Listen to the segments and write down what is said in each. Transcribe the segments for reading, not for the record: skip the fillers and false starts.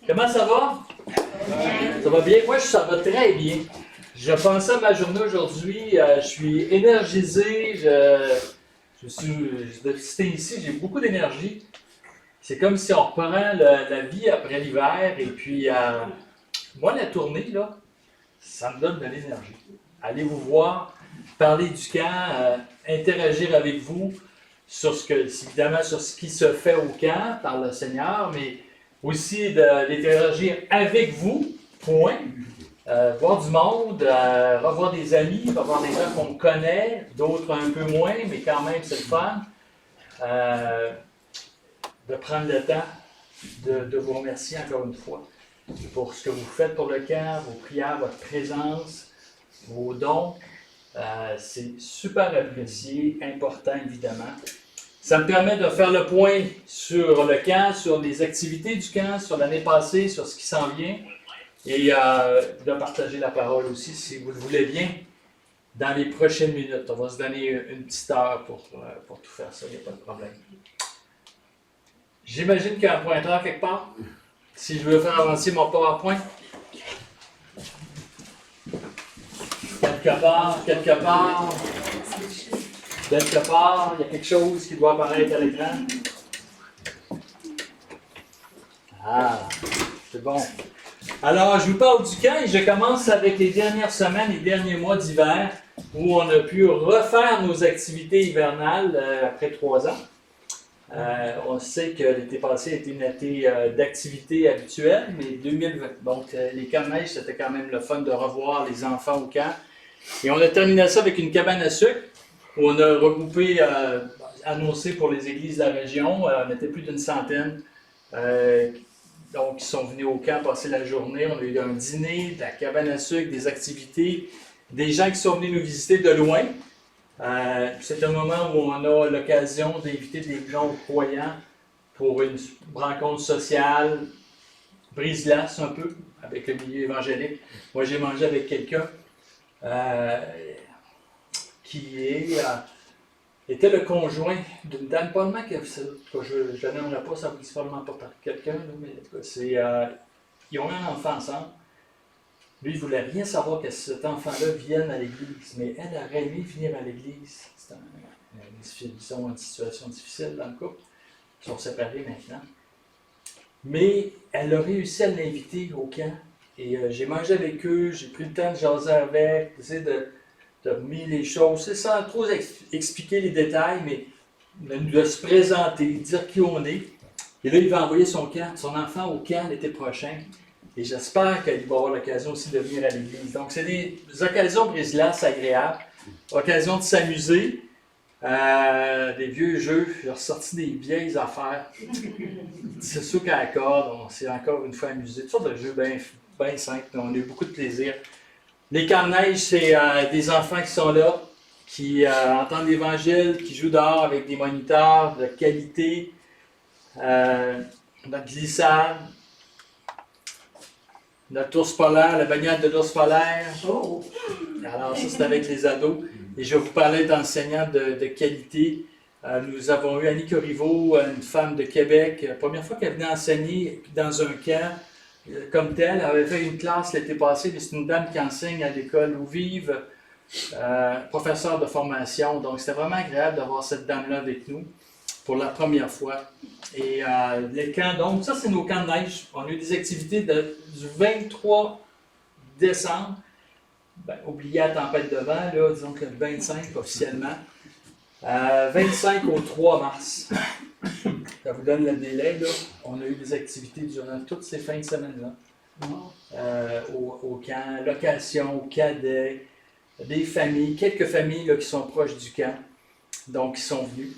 Comment ça va? Ça va bien? Moi, ça va très bien. Je pensais à ma journée aujourd'hui. Je suis énergisé. Je suis ici. J'ai beaucoup d'énergie. C'est comme si on reprend la vie après l'hiver. Et puis, moi, la tournée, là, ça me donne de l'énergie. Allez vous voir, parler du camp, interagir avec vous évidemment sur ce qui se fait au camp par le Seigneur, mais aussi d'interagir avec vous, point. Voir du monde, revoir des amis, revoir des gens qu'on connaît, d'autres un peu moins, mais quand même c'est le fun. De prendre le temps de vous remercier encore une fois pour ce que vous faites pour le camp, vos prières, votre présence, vos dons. C'est super apprécié, important évidemment. Ça me permet de faire le point sur le camp, sur les activités du camp, sur l'année passée, sur ce qui s'en vient, et de partager la parole aussi, si vous le voulez bien, dans les prochaines minutes. On va se donner une petite heure pour tout faire ça, il n'y a pas de problème. J'imagine qu'il y a un pointeur quelque part. Si je veux faire avancer mon PowerPoint. Quelque part, il y a quelque chose qui doit apparaître à l'écran. Ah, c'est bon. Alors, je vous parle du camp et je commence avec les dernières semaines, les derniers mois d'hiver, où on a pu refaire nos activités hivernales après 3 ans. On sait que l'été passé était une été d'activités habituelles, mais 2020, donc les camps de neige, c'était quand même le fun de revoir les enfants au camp. Et on a terminé ça avec une cabane à sucre, où on a regroupé, annoncé pour les églises de la région, on était plus d'une centaine, donc ils sont venus au camp passer la journée. On a eu un dîner, de la cabane à sucre, des activités, des gens qui sont venus nous visiter de loin. C'est un moment où on a l'occasion d'inviter des gens croyants pour une rencontre sociale, brise-glace un peu, avec le milieu évangélique. Moi, j'ai mangé avec quelqu'un qui était le conjoint d'une dame, probablement que je n'aimerais pas, ça vous dit probablement pas par quelqu'un, mais en tout cas, ils ont eu un enfant ensemble. Lui, il ne voulait rien savoir que cet enfant-là vienne à l'église, mais elle aurait aimé venir à l'église. C'est une situation difficile dans le couple. Ils sont séparés maintenant. Mais elle a réussi à l'inviter au camp. Et j'ai mangé avec eux, j'ai pris le temps de jaser avec, d'essayer de mettre les choses, c'est sans trop expliquer les détails, mais de se présenter, dire qui on est. Et là, il va envoyer son enfant au camp l'été prochain. Et j'espère qu'il va avoir l'occasion aussi de venir à l'église. Donc, c'est des occasions brise-glace agréables, occasion de s'amuser, des vieux jeux. J'ai ressorti des vieilles affaires. C'est sûr qu'à la corde, on s'est encore une fois amusé. Toutes sortes de jeux bien simples, mais on a eu beaucoup de plaisir. Les camps de neige, c'est des enfants qui sont là, qui entendent l'Évangile, qui jouent dehors avec des moniteurs de qualité, notre glissade, notre ours polaire, la baignade de l'ours polaire. Oh. Alors ça, c'est avec les ados. Et je vais vous parler d'enseignants de qualité. Nous avons eu Annie Corriveau, une femme de Québec. La première fois qu'elle venait enseigner dans un camp, comme telle, elle avait fait une classe l'été passé, mais c'est une dame qui enseigne à l'école où vivent, professeur de formation. Donc c'était vraiment agréable d'avoir cette dame-là avec nous pour la première fois. Et les camps, donc ça c'est nos camps de neige. On a eu des activités du 23 décembre, oubliez la tempête de vent, là, disons que le 25 officiellement, 25 au 3 mars. Ça vous donne le délai, là. On a eu des activités durant toutes ces fins de semaine-là. Au camp, location, cadet, des familles, quelques familles là, qui sont proches du camp, donc ils sont venus.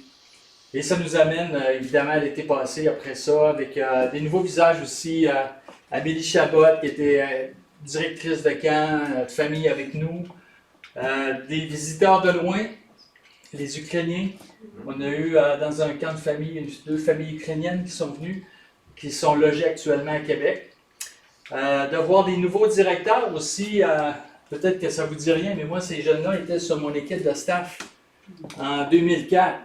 Et ça nous amène évidemment à l'été passé, après ça, avec des nouveaux visages aussi. Amélie Chabot, qui était directrice de camp, de famille avec nous. Des visiteurs de loin, les Ukrainiens. On a eu dans un camp de famille 2 familles ukrainiennes qui sont venues, qui sont logées actuellement à Québec. De voir des nouveaux directeurs aussi, peut-être que ça ne vous dit rien, mais moi, ces jeunes-là étaient sur mon équipe de staff en 2004.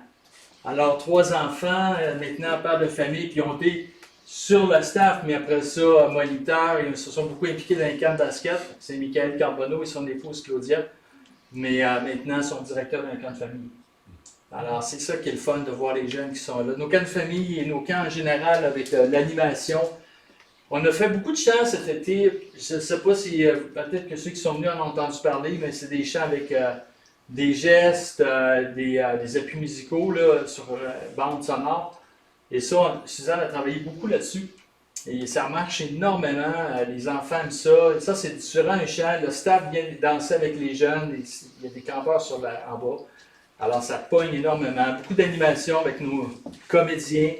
Alors, 3 enfants, maintenant père de famille, qui ont été sur le staff, mais après ça, moniteur. Ils se sont beaucoup impliqués dans les camps de basket. C'est Michael Carbonneau et son épouse Claudia. Mais maintenant, ils sont directeurs d'un camp de famille. Alors, c'est ça qui est le fun de voir les jeunes qui sont là. Nos camps de famille et nos camps en général avec l'animation. On a fait beaucoup de chants cet été. Je ne sais pas si, peut-être que ceux qui sont venus en ont entendu parler, mais c'est des chants avec des gestes, des appuis musicaux là, sur bande sonore. Et ça, Suzanne a travaillé beaucoup là-dessus. Et ça marche énormément. Les enfants aiment ça. Et ça, c'est durant un chant. Le staff vient danser avec les jeunes. Il y a des campeurs en bas. Alors, ça pogne énormément. Beaucoup d'animation avec nos comédiens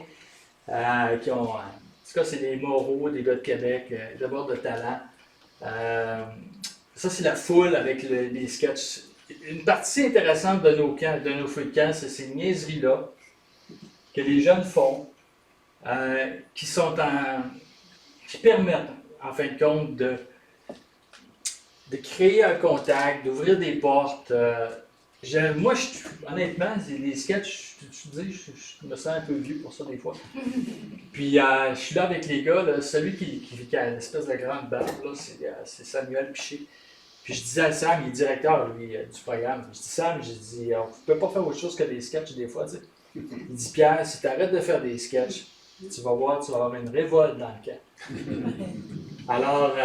qui ont... en tout cas, c'est des moraux, des gars de Québec, d'abord de talent. Ça, c'est la foule avec les sketchs. Une partie intéressante de nos camps, de nos feux de camp, c'est ces niaiseries-là que les jeunes font, qui permettent, en fin de compte, de créer un contact, d'ouvrir des portes. Moi, honnêtement, les sketchs, je me sens un peu vieux pour ça des fois. Puis, je suis là avec les gars, là, celui qui a une espèce de grande barbe, là, c'est Samuel Piché. Puis je disais à Sam, il est directeur lui, du programme. Je dis Sam, j'ai dit, on ne peut pas faire autre chose que des sketchs des fois. Tu sais. Il dit Pierre, si tu arrêtes de faire des sketchs, tu vas voir, tu vas avoir une révolte dans le camp. Alors,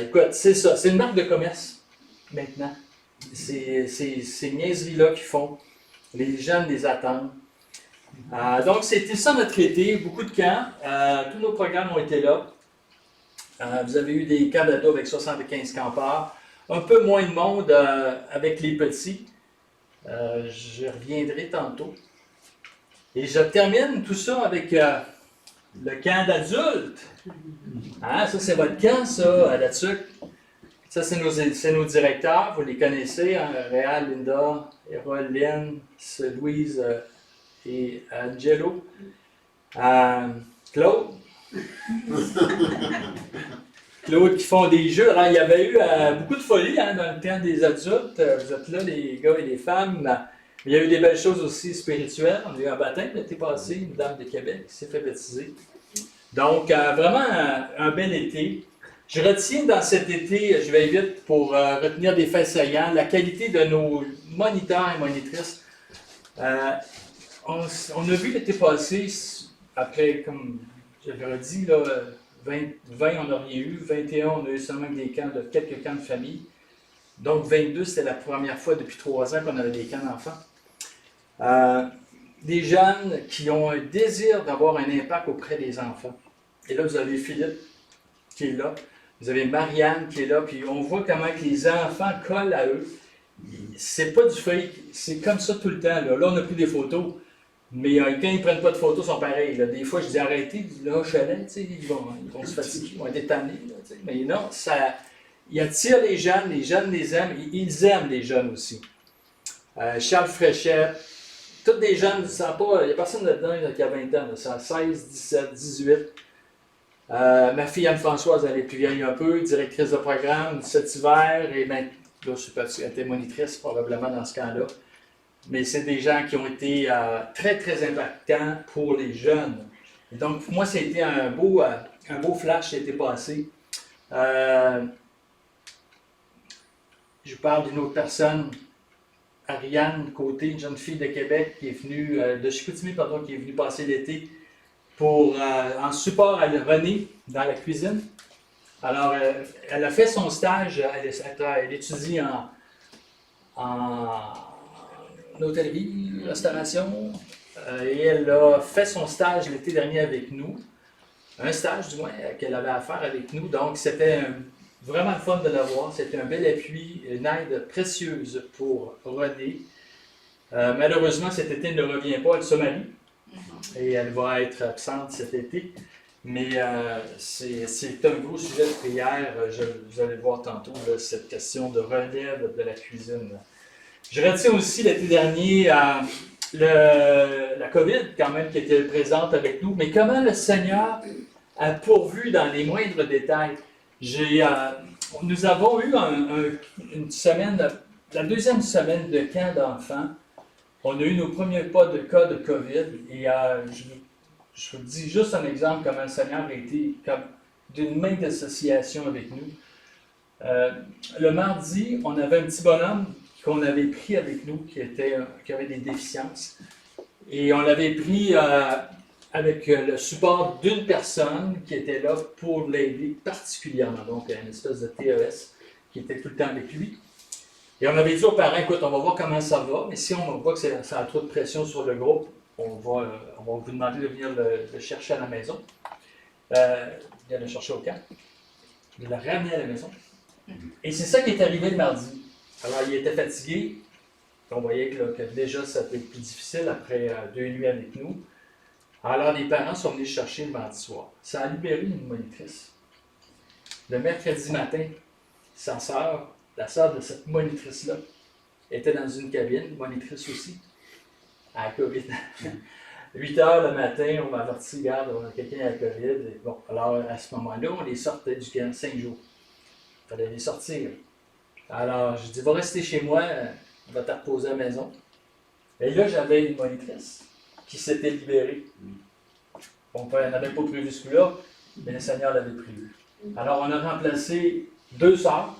écoute, c'est ça. C'est une marque de commerce maintenant. C'est ces niaiseries-là qu'ils font. Les jeunes les attendent. Donc, c'était ça notre été. Beaucoup de camps. Tous nos programmes ont été là. Vous avez eu des camps d'ado avec 75 campeurs. Un peu moins de monde avec les petits. Je reviendrai tantôt. Et je termine tout ça avec le camp d'adultes. Ça, c'est votre camp, ça, à la TUC. Ça, c'est nos directeurs. Vous les connaissez, hein? Réal, Linda, Hérol, Lynn, Louise et Angelo. Claude. Claude qui font des jeux. Alors, il y avait eu beaucoup de folie dans le temps des adultes. Vous êtes là, les gars et les femmes. Mais il y a eu des belles choses aussi spirituelles. On a eu un baptême l'été passé, une dame de Québec qui s'est fait baptiser. Donc, vraiment un bel été. Je retiens dans cet été, je vais vite pour retenir des faits saillants, la qualité de nos moniteurs et monitrices. On a vu l'été passé, après, comme j'avais dit, là, 20, on n'a rien eu, 21, on a eu seulement quelques camps de famille. Donc 22, c'était la première fois depuis 3 ans qu'on avait des camps d'enfants. Des jeunes qui ont un désir d'avoir un impact auprès des enfants. Et là, vous avez Philippe qui est là, vous avez Marianne qui est là, puis on voit comment que les enfants collent à eux. C'est pas du fake, c'est comme ça tout le temps. Là on n'a plus des photos. Mais quand ils ne prennent pas de photos, ils sont pareils. Là. Des fois, je dis arrêtez, là, chalet, ils vont se fatiguer, ils vont être étonnés. Mais non, ils attirent les jeunes les aiment, ils aiment les jeunes aussi. Charles Fréchet, tous des jeunes, il n'y a personne là-dedans qui a 20 ans, ça a 16, 17, 18. Ma fille Anne-Françoise, elle est plus vieille un peu, directrice de programme cet hiver, et ben, là, elle était monitrice probablement dans ce camp-là. Mais c'est des gens qui ont été très, très impactants pour les jeunes. Et donc, pour moi, c'était un beau flash qui a été passé. Je parle d'une autre personne, Ariane Côté, une jeune fille de Québec qui est venue, de Chicoutimi, pardon, qui est venue passer l'été en support à René dans la cuisine. Alors, elle a fait son stage, elle étudie en hôtellerie, restauration, et elle a fait son stage l'été dernier avec nous. Un stage, du moins, qu'elle avait à faire avec nous. Donc, c'était vraiment le fun de la voir. C'était un bel appui, une aide précieuse pour René. Malheureusement, cet été, elle ne revient pas. Elle se marie et elle va être absente cet été. Mais c'est un gros sujet de prière. Vous allez le voir tantôt, là, cette question de relève de la cuisine. Je retiens aussi l'été dernier la COVID, quand même, qui était présente avec nous. Mais comment le Seigneur a pourvu dans les moindres détails. Nous avons eu une semaine, la deuxième semaine de camp d'enfants. On a eu nos premiers cas de COVID et je vous dis juste un exemple comment le Seigneur a été comme d'une main d'association avec nous. Le mardi, on avait un petit bonhomme qu'on avait pris avec nous qui avait des déficiences. Et on l'avait pris avec le support d'une personne qui était là pour l'aider particulièrement. Donc, une espèce de TES qui était tout le temps avec lui. Et on avait dit aux parents, écoute, on va voir comment ça va, mais si on voit que ça a trop de pression sur le groupe, on va vous demander de venir le chercher à la maison. De le chercher au camp. De le ramener à la maison. Et c'est ça qui est arrivé le mardi. Alors, il était fatigué. On voyait que déjà, ça peut être plus difficile après 2 nuits avec nous. Alors, les parents sont venus chercher le mardi soir. Ça a libéré une monitrice. Le mercredi matin, sa sœur, la sœur de cette monitrice-là, était dans une cabine, monitrice aussi, à la COVID. 8 heures le matin, on m'a averti, regarde, on a quelqu'un à la COVID. Et bon, alors, à ce moment-là, on les sortait du camp 5 jours. Il fallait les sortir. Alors, je dis, va rester chez moi, on va te reposer à la maison. Et là, j'avais une monitrice qui s'était libérée. On n'avait pas prévu ce coup-là, mais le Seigneur l'avait prévu. Alors, on a remplacé 2 sœurs.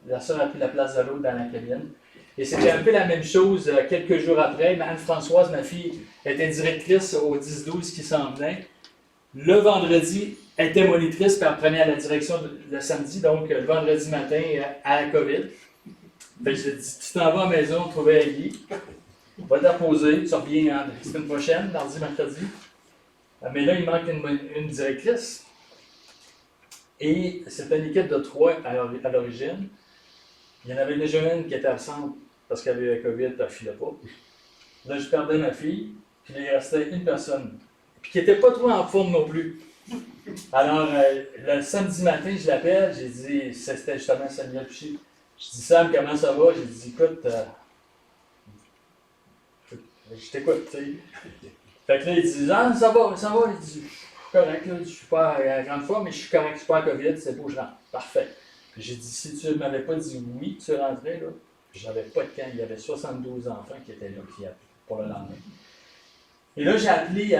La sœur a pris la place de l'autre dans la cabine. Et c'était un peu la même chose quelques jours après. Anne-Françoise, ma fille, était directrice au 10-12 qui s'en venait. Le vendredi, elle était monitrice, puis elle prenait à la direction le samedi, donc le vendredi matin à la COVID. Fait que je dis, tu t'en vas à la maison, trouver Ellie, va te reposer, tu reviens la semaine prochaine, mardi, mercredi. Mais là, il manque une directrice. Et c'était une équipe de 3 à l'origine. Il y en avait déjà une qui était absente parce qu'elle avait la COVID, elle ne filait pas. Là, je perdais ma fille, puis il restait une personne. Puis qui n'était pas trop en forme non plus. Alors, le samedi matin, je l'appelle, j'ai dit, c'était justement Samuel Piché. Je dis, Sam, comment ça va? J'ai dit, écoute, je t'écoute, tu sais. Fait que là, il dit, ah, ça va. Il dit, je suis correct, là, je suis pas à la grande fois, mais je suis correct, je suis pas à COVID, c'est beau, je rentre. Parfait. Puis j'ai dit, si tu ne m'avais pas dit oui, tu rentrais, là, j'avais pas de camp. Il y avait 72 enfants qui étaient là pour le lendemain. Et là, j'ai appelé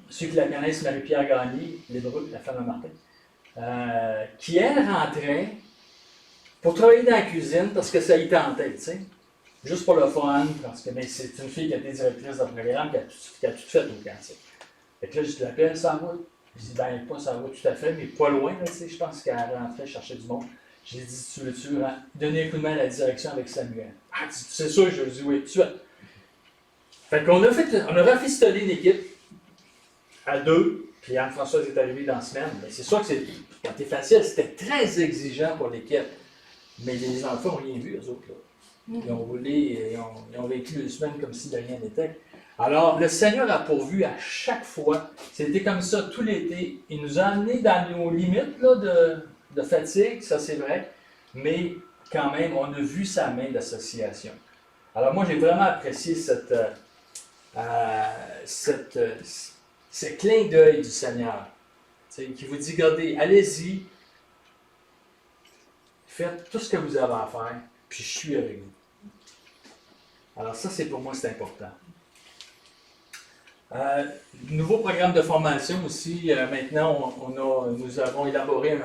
ceux qui la connaissent, Marie-Pierre Gagné, la femme de Martin, qui, elle, rentrait pour travailler dans la cuisine parce que ça y tentait, tu sais. Juste pour le fun, parce que c'est une fille qui a été directrice de programme, qui a tout fait au camp, tu sais. Fait que là, je l'appelle, ça va? Je dis, ben, pas ça va tout à fait, mais pas loin, là, tu sais. Je pense qu'elle rentrait chercher du monde. J'ai dit, tu veux-tu donner un coup de main à la direction avec Samuel? Ah, c'est sûr, je lui ai dit oui, tout de suite. Fait qu'on a rafistolé l'équipe à 2, puis Anne-Françoise est arrivée dans la semaine. Mais c'est sûr que quand c'est facile, c'était très exigeant pour l'équipe. Mais les enfants n'ont rien vu, eux autres. Là. Ils ont roulé, ils ont vécu une semaine comme si de rien n'était. Alors, le Seigneur a pourvu à chaque fois. C'était comme ça tout l'été. Il nous a amenés dans nos limites là, de fatigue, ça c'est vrai. Mais quand même, on a vu sa main d'association. Alors moi, j'ai vraiment apprécié ce clin d'œil du Seigneur. Qui vous dit, regardez, allez-y, faites tout ce que vous avez à faire, puis je suis avec vous. Alors ça, c'est pour moi, c'est important. Nouveau programme de formation aussi. Maintenant, nous avons élaboré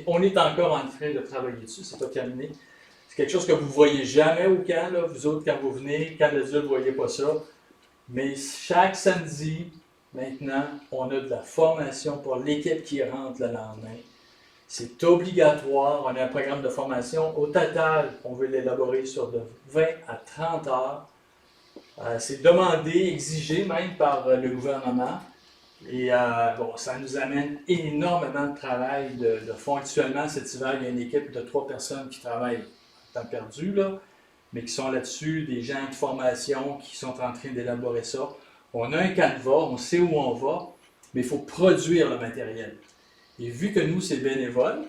on est encore en train de travailler dessus, c'est pas terminé. C'est quelque chose que vous ne voyez jamais au camp, là. Vous autres, quand vous venez, quand les adultes, vous ne voyez pas ça. Mais chaque samedi, maintenant, on a de la formation pour l'équipe qui rentre le lendemain. C'est obligatoire. On a un programme de formation. Au total, on veut l'élaborer sur de 20 à 30 heures. C'est demandé, exigé même par le gouvernement. Et ça nous amène énormément de travail de fond. Actuellement, cet hiver, il y a une équipe de 3 personnes qui travaillent à temps perdu, là, mais qui sont là-dessus, des gens de formation qui sont en train d'élaborer ça. On a un canevas, on sait où on va, mais il faut produire le matériel. Et vu que nous, c'est bénévole,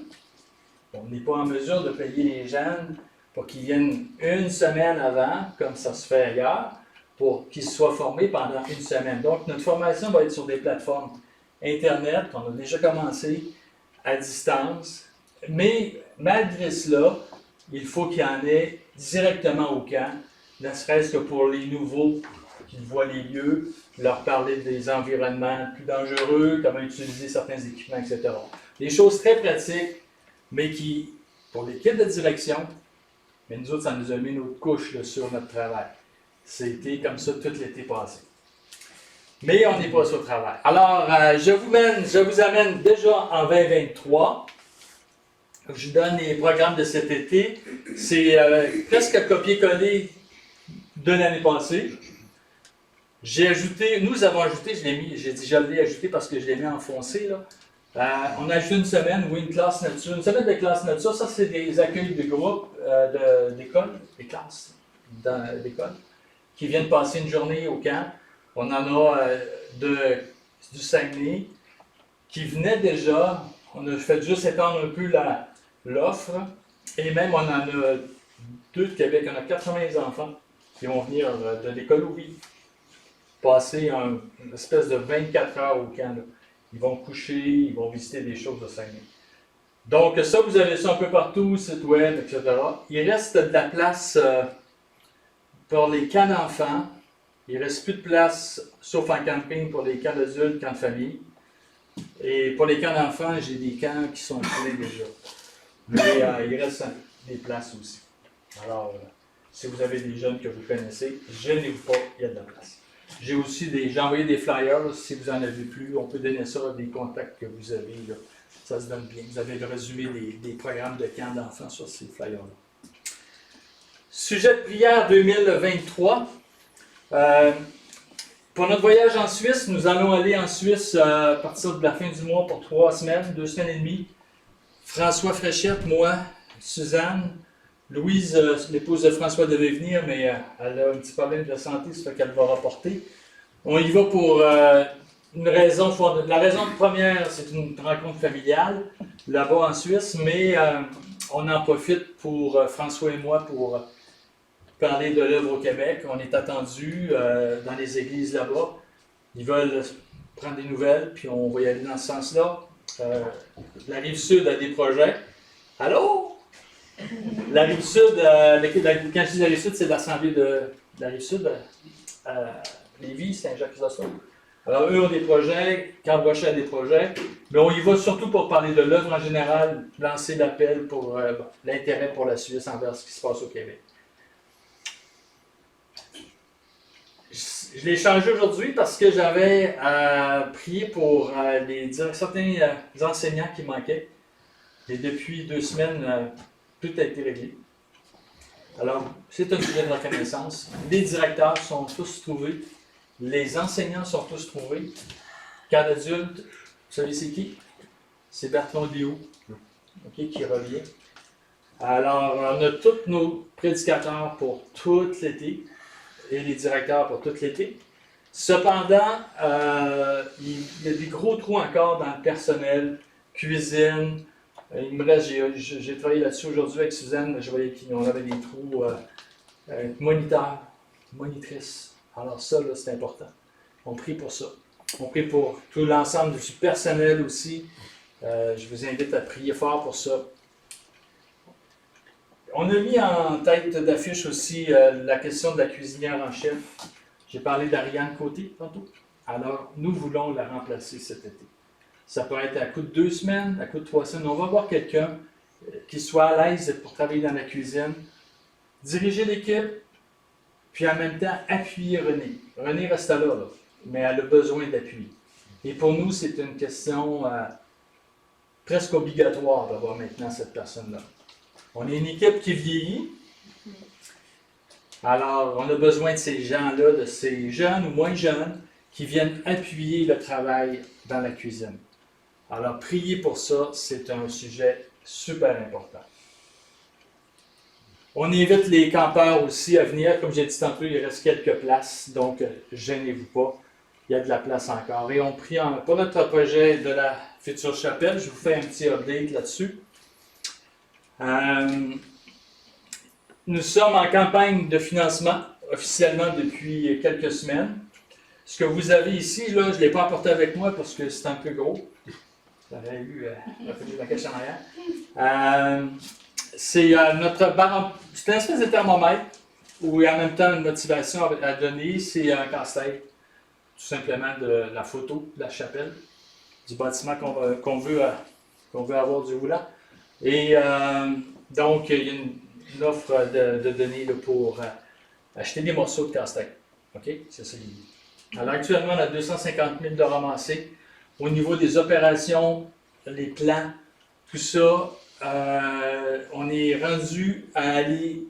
on n'est pas en mesure de payer les jeunes pour qu'ils viennent une semaine avant, comme ça se fait ailleurs, pour qu'ils soient formés pendant une semaine. Donc, notre formation va être sur des plateformes Internet, qu'on a déjà commencé à distance. Mais malgré cela, il faut qu'il y en ait directement au camp, ne serait-ce que pour les nouveaux qu'ils voient les lieux, leur parler des environnements plus dangereux, comment utiliser certains équipements, etc. Des choses très pratiques, mais qui, pour l'équipe de direction, mais nous autres, ça nous a mis une autre couche là, sur notre travail. C'était comme ça tout l'été passé. Mais on n'est pas sur le travail. Alors, je vous amène déjà en 2023. Je vous donne les programmes de cet été. C'est presque à copier-coller de l'année passée. Nous avons ajouté, j'ai dit je l'ai ajouté parce que je l'ai mis en foncé, là. On a ajouté une semaine, oui, une classe nature. Une semaine de classe nature, ça c'est des accueils de groupes d'école, des classes d'école, qui viennent passer une journée au camp. On en a du Saguenay qui venait déjà, on a fait juste étendre un peu l'offre, et même on en a 2 de Québec, on a 80 enfants qui vont venir de l'école où ils passer une espèce de 24 heures au camp. Là. Ils vont coucher, ils vont visiter des choses de Saguenay. Donc ça, vous avez ça un peu partout, site web, etc. Il reste de la place pour les camps d'enfants. Il ne reste plus de place, sauf en camping, pour les camps d'adultes, camps de famille. Et pour les camps d'enfants, j'ai des camps qui sont pleins déjà. Mais il reste des places aussi. Alors, si vous avez des jeunes que vous connaissez, gênez-vous pas, il y a de la place. J'ai envoyé des flyers, là, si vous en avez plus, on peut donner ça à des contacts que vous avez. Là. Ça se donne bien. Vous avez le résumé des programmes de camps d'enfants sur ces flyers-là. Sujet de prière 2023. Pour notre voyage en Suisse, nous allons aller en Suisse à partir de la fin du mois pour 3 semaines, 2 semaines et demie. François Fréchette, moi, Suzanne, Louise, l'épouse de François, devait venir, mais elle a un petit problème de santé, ça fait qu'elle va rapporter. On y va pour une raison. La raison première, c'est une rencontre familiale là-bas en Suisse, mais on en profite pour François et moi pour parler de l'œuvre au Québec. On est attendu dans les églises là-bas. Ils veulent prendre des nouvelles, puis on va y aller dans ce sens-là. La Rive-Sud a des projets. Allô? La Rive-Sud, quand je dis la Rive-Sud, c'est l'Assemblée de la Rive-Sud, Lévis, Saint-Jacques-Chrysostome. Alors, eux ont des projets, Carl Brochet a des projets, mais on y va surtout pour parler de l'œuvre en général, lancer l'appel pour l'intérêt pour la Suisse envers ce qui se passe au Québec. Je l'ai changé aujourd'hui parce que j'avais prié pour certains enseignants qui manquaient. Et depuis 2 semaines, tout a été réglé. Alors, c'est un sujet de reconnaissance. Les directeurs sont tous trouvés. Les enseignants sont tous trouvés. Cas d'adulte, vous savez c'est qui? C'est Bertrand Léo, qui revient. Alors, on a tous nos prédicateurs pour tout l'été et les directeurs pour tout l'été. Cependant, il y a des gros trous encore dans le personnel, cuisine. Il me reste, j'ai travaillé là-dessus aujourd'hui avec Suzanne, je voyais qu'on avait des trous, moniteur, monitrice. Alors ça, là, c'est important. On prie pour ça. On prie pour tout l'ensemble du personnel aussi. Je vous invite à prier fort pour ça. On a mis en tête d'affiche aussi la question de la cuisinière en chef. J'ai parlé d'Ariane Côté tantôt. Alors, nous voulons la remplacer cet été. Ça peut être à coup de 2 semaines, à coup de 3 semaines. On va voir quelqu'un qui soit à l'aise pour travailler dans la cuisine, diriger l'équipe, puis en même temps appuyer René. René reste là, mais elle a besoin d'appui. Et pour nous, c'est une question presque obligatoire d'avoir maintenant cette personne-là. On est une équipe qui vieillit. Alors, on a besoin de ces gens-là, de ces jeunes ou moins jeunes, qui viennent appuyer le travail dans la cuisine. Alors, prier pour ça, c'est un sujet super important. On invite les campeurs aussi à venir. Comme j'ai dit tantôt, il reste quelques places, donc gênez-vous pas. Il y a de la place encore. Et on prie pour notre projet de la future chapelle. Je vous fais un petit update là-dessus. Nous sommes en campagne de financement officiellement depuis quelques semaines. Ce que vous avez ici, là, je ne l'ai pas apporté avec moi parce que c'est un peu gros. J'aurais eu la cache en arrière. C'est notre baromètre. C'est une espèce de thermomètre ou en même temps une motivation à donner, c'est un casse-tête, tout simplement de la photo de la chapelle, du bâtiment qu'on veut avoir du roulant. Et donc, il y a une offre de donner là, pour acheter des morceaux de casse-tête. OK? C'est ça l'idée. Alors, actuellement, on a 250 000 de ramassés. Au niveau des opérations, les plans, tout ça, on est rendu à aller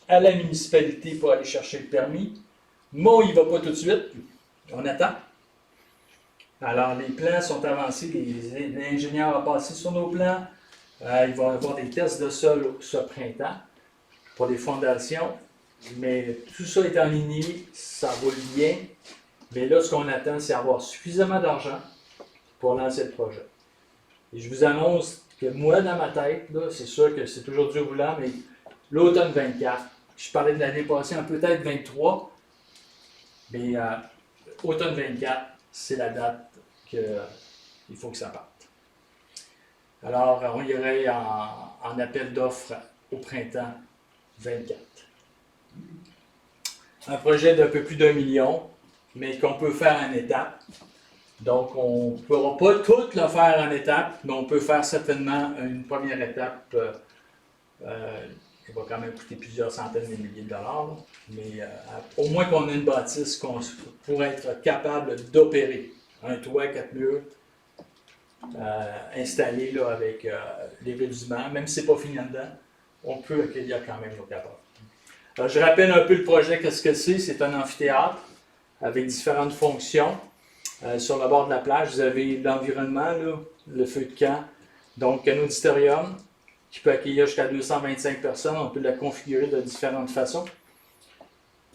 à la municipalité pour aller chercher le permis. Moi, il ne va pas tout de suite. On attend. Alors, les plans sont avancés. Les ingénieurs ont passé sur nos plans. Ils vont avoir des tests de sol ce printemps pour les fondations. Mais tout ça est aligné, ça roule bien. Mais là, ce qu'on attend, c'est avoir suffisamment d'argent pour lancer le projet. Et je vous annonce que moi, dans ma tête, là, c'est sûr que c'est toujours du roulant, mais l'automne 24, je parlais de l'année passée, peut-être 23, mais automne 24, c'est la date qu'il faut que ça parte. Alors, on irait en appel d'offres au printemps 24. Un projet d'un peu plus d'1 million, mais qu'on peut faire en étapes. Donc, on ne pourra pas tout le faire en étapes, mais on peut faire certainement une première étape. Il va quand même coûter plusieurs centaines de milliers de dollars, là. Mais au moins qu'on ait une bâtisse pour être capable d'opérer. Un toit, 4 murs, installé là, avec les revêtements, même si ce n'est pas fini dedans, on peut accueillir quand même nos capables. Alors, je rappelle un peu le projet, qu'est-ce que c'est? C'est un amphithéâtre avec différentes fonctions. Sur le bord de la plage, vous avez l'environnement, là, le feu de camp, donc un auditorium qui peut accueillir jusqu'à 225 personnes. On peut la configurer de différentes façons.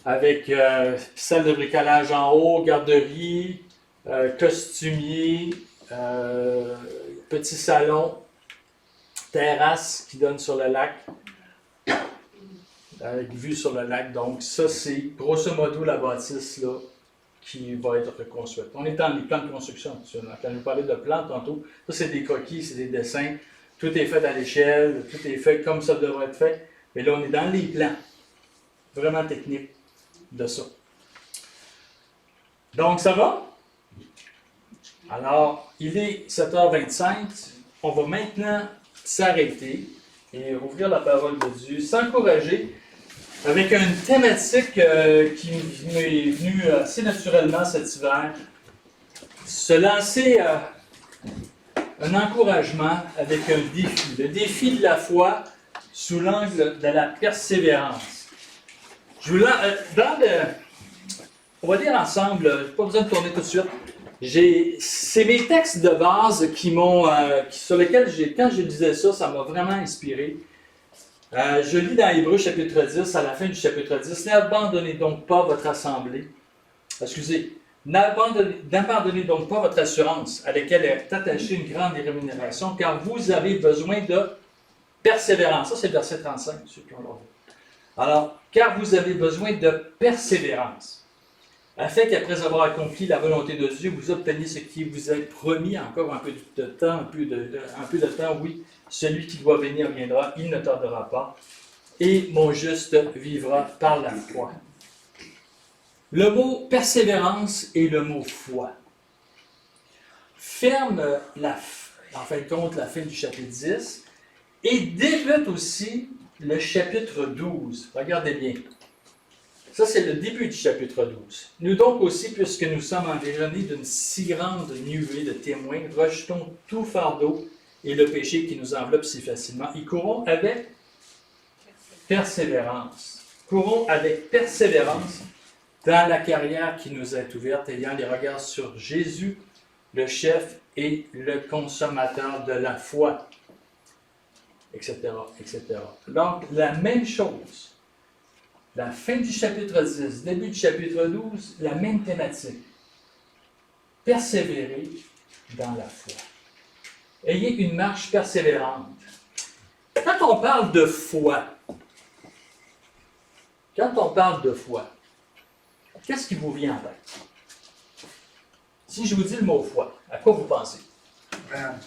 Avec salle de bricolage en haut, garderie, costumier, petit salon, terrasse qui donne sur le lac, avec vue sur le lac. Donc ça, c'est grosso modo la bâtisse là, qui va être reconstruite. On est dans les plans de construction actuellement. Quand je vous parlais de plans tantôt, ça c'est des croquis, c'est des dessins. Tout est fait à l'échelle, tout est fait comme ça devrait être fait. Mais là, on est dans les plans vraiment techniques de ça. Donc, ça va? Alors, il est 7h25. On va maintenant s'arrêter et ouvrir la parole de Dieu, s'encourager avec une thématique qui m'est venue assez naturellement cet hiver. Se lancer un encouragement avec un défi. Le défi de la foi sous l'angle de la persévérance. Je vous on va lire ensemble, pas besoin de tourner tout de suite. C'est mes textes de base sur lesquels, quand je lisais ça, ça m'a vraiment inspiré. Je lis dans Hébreux chapitre 10, à la fin du chapitre 10, « N'abandonnez donc pas votre assemblée. » Excusez. « N'abandonnez donc pas votre assurance, à laquelle est attachée une grande rémunération, car vous avez besoin de persévérance. » Ça, c'est le verset 35, ceux qui ont l'ordre. Alors, « Car vous avez besoin de persévérance, afin qu'après avoir accompli la volonté de Dieu, vous obteniez ce qui vous est promis, encore un peu de temps, un peu de temps, oui, celui qui doit venir viendra, il ne tardera pas, et mon juste vivra par la foi. » Le mot persévérance et le mot foi ferme en fin de compte la fin du chapitre 10 et débute aussi le chapitre 12. Regardez bien. Ça, c'est le début du chapitre 12. Nous donc aussi, puisque nous sommes environnés d'une si grande nuée de témoins, rejetons tout fardeau et le péché qui nous enveloppe si facilement et courons avec persévérance. Courons avec persévérance dans la carrière qui nous est ouverte, ayant les regards sur Jésus, le chef et le consommateur de la foi, etc., etc. Donc, la même chose. La fin du chapitre 10, début du chapitre 12, la même thématique. Persévérer dans la foi. Ayez une marche persévérante. Quand on parle de foi, qu'est-ce qui vous vient en tête? Si je vous dis le mot foi, à quoi vous pensez? Abraham.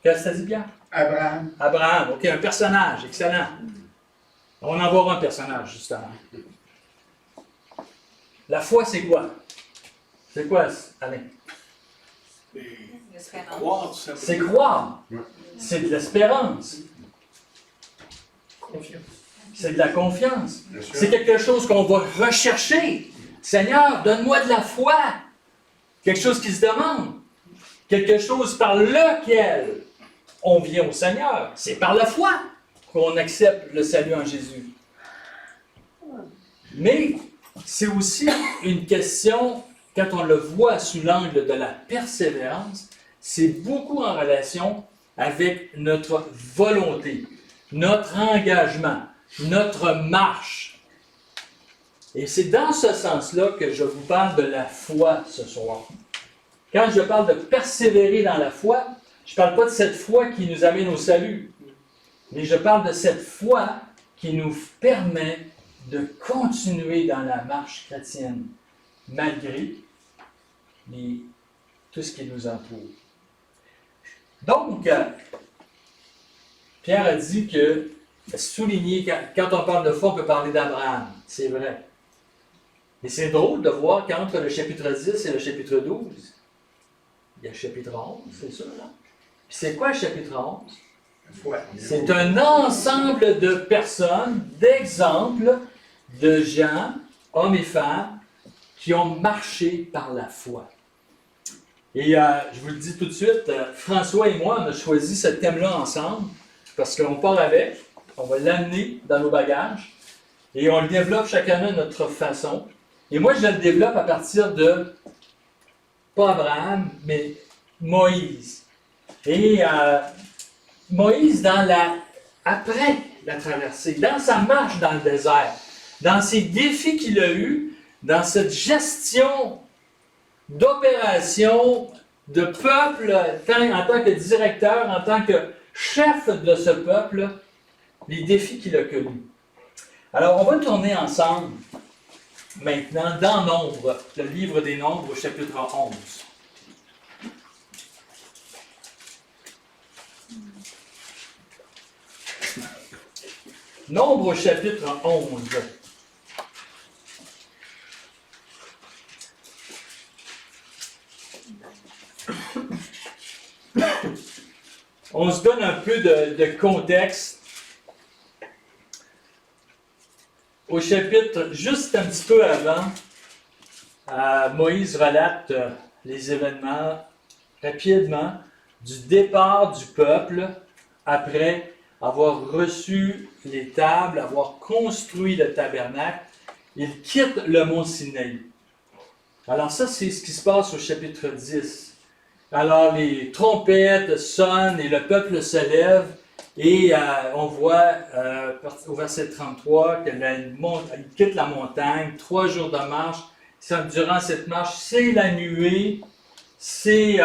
Qu'est-ce que ça dit bien? Abraham. Abraham, ok, un personnage, excellent. On en voit un personnage, justement. La foi, c'est quoi? C'est quoi, Alain? L'espérance. C'est croire. C'est de l'espérance. Confiance. C'est de la confiance. C'est quelque chose qu'on va rechercher. Seigneur, donne-moi de la foi. Quelque chose qui se demande. Quelque chose par lequel on vient au Seigneur. C'est par la foi qu'on accepte le salut en Jésus. Mais c'est aussi une question, quand on le voit sous l'angle de la persévérance, c'est beaucoup en relation avec notre volonté, notre engagement, notre marche. Et c'est dans ce sens-là que je vous parle de la foi ce soir. Quand je parle de persévérer dans la foi, je ne parle pas de cette foi qui nous amène au salut, mais je parle de cette foi qui nous permet de continuer dans la marche chrétienne, malgré tout ce qui nous entoure. Donc, Pierre a dit que, souligner, quand on parle de foi, on peut parler d'Abraham. C'est vrai. Mais c'est drôle de voir qu'entre le chapitre 10 et le chapitre 12, il y a le chapitre 11, c'est ça, là? Puis c'est quoi le chapitre 11? C'est un ensemble de personnes, d'exemples de gens, hommes et femmes, qui ont marché par la foi. Et je vous le dis tout de suite, François et moi, on a choisi ce thème-là ensemble, parce qu'on part avec, on va l'amener dans nos bagages, et on le développe chacun à notre façon. Et moi, je le développe à partir de, pas Abraham, mais Moïse. Et Moïse, après la traversée, dans sa marche dans le désert, dans ses défis qu'il a eus, dans cette gestion d'opération de peuple, en tant que directeur, en tant que chef de ce peuple, les défis qu'il a connus. Alors, on va tourner ensemble maintenant dans Nombres, le livre des Nombres au chapitre 11. Nombres au chapitre 11. On se donne un peu de contexte. Au chapitre, juste un petit peu avant, Moïse relate les événements rapidement du départ du peuple après avoir reçu les tables, avoir construit le tabernacle. Il quitte le mont Sinaï. Alors ça, c'est ce qui se passe au chapitre 10. Alors les trompettes sonnent et le peuple se lève et on voit au verset 33 qu'il quitte la montagne, 3 jours de marche. Durant cette marche, c'est la nuée, c'est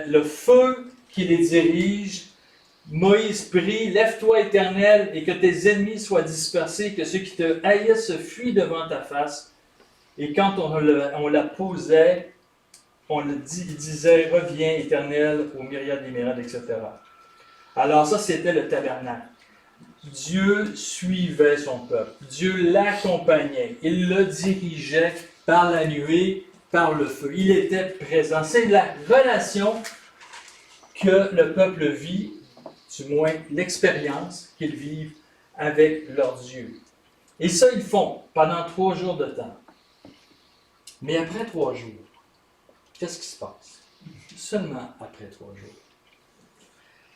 le feu qui les dirige. Moïse prie, lève-toi Éternel et que tes ennemis soient dispersés, que ceux qui te haïssent fuient devant ta face. Et quand on la posait, il disait, reviens Éternel aux myriades des myriades, etc. Alors ça, c'était le tabernacle. Dieu suivait son peuple. Dieu l'accompagnait. Il le dirigeait par la nuée, par le feu. Il était présent. C'est la relation que le peuple vit, du moins l'expérience qu'ils vivent avec leur Dieu. Et ça, ils font pendant 3 jours de temps. Mais après 3 jours, qu'est-ce qui se passe? Seulement après 3 jours.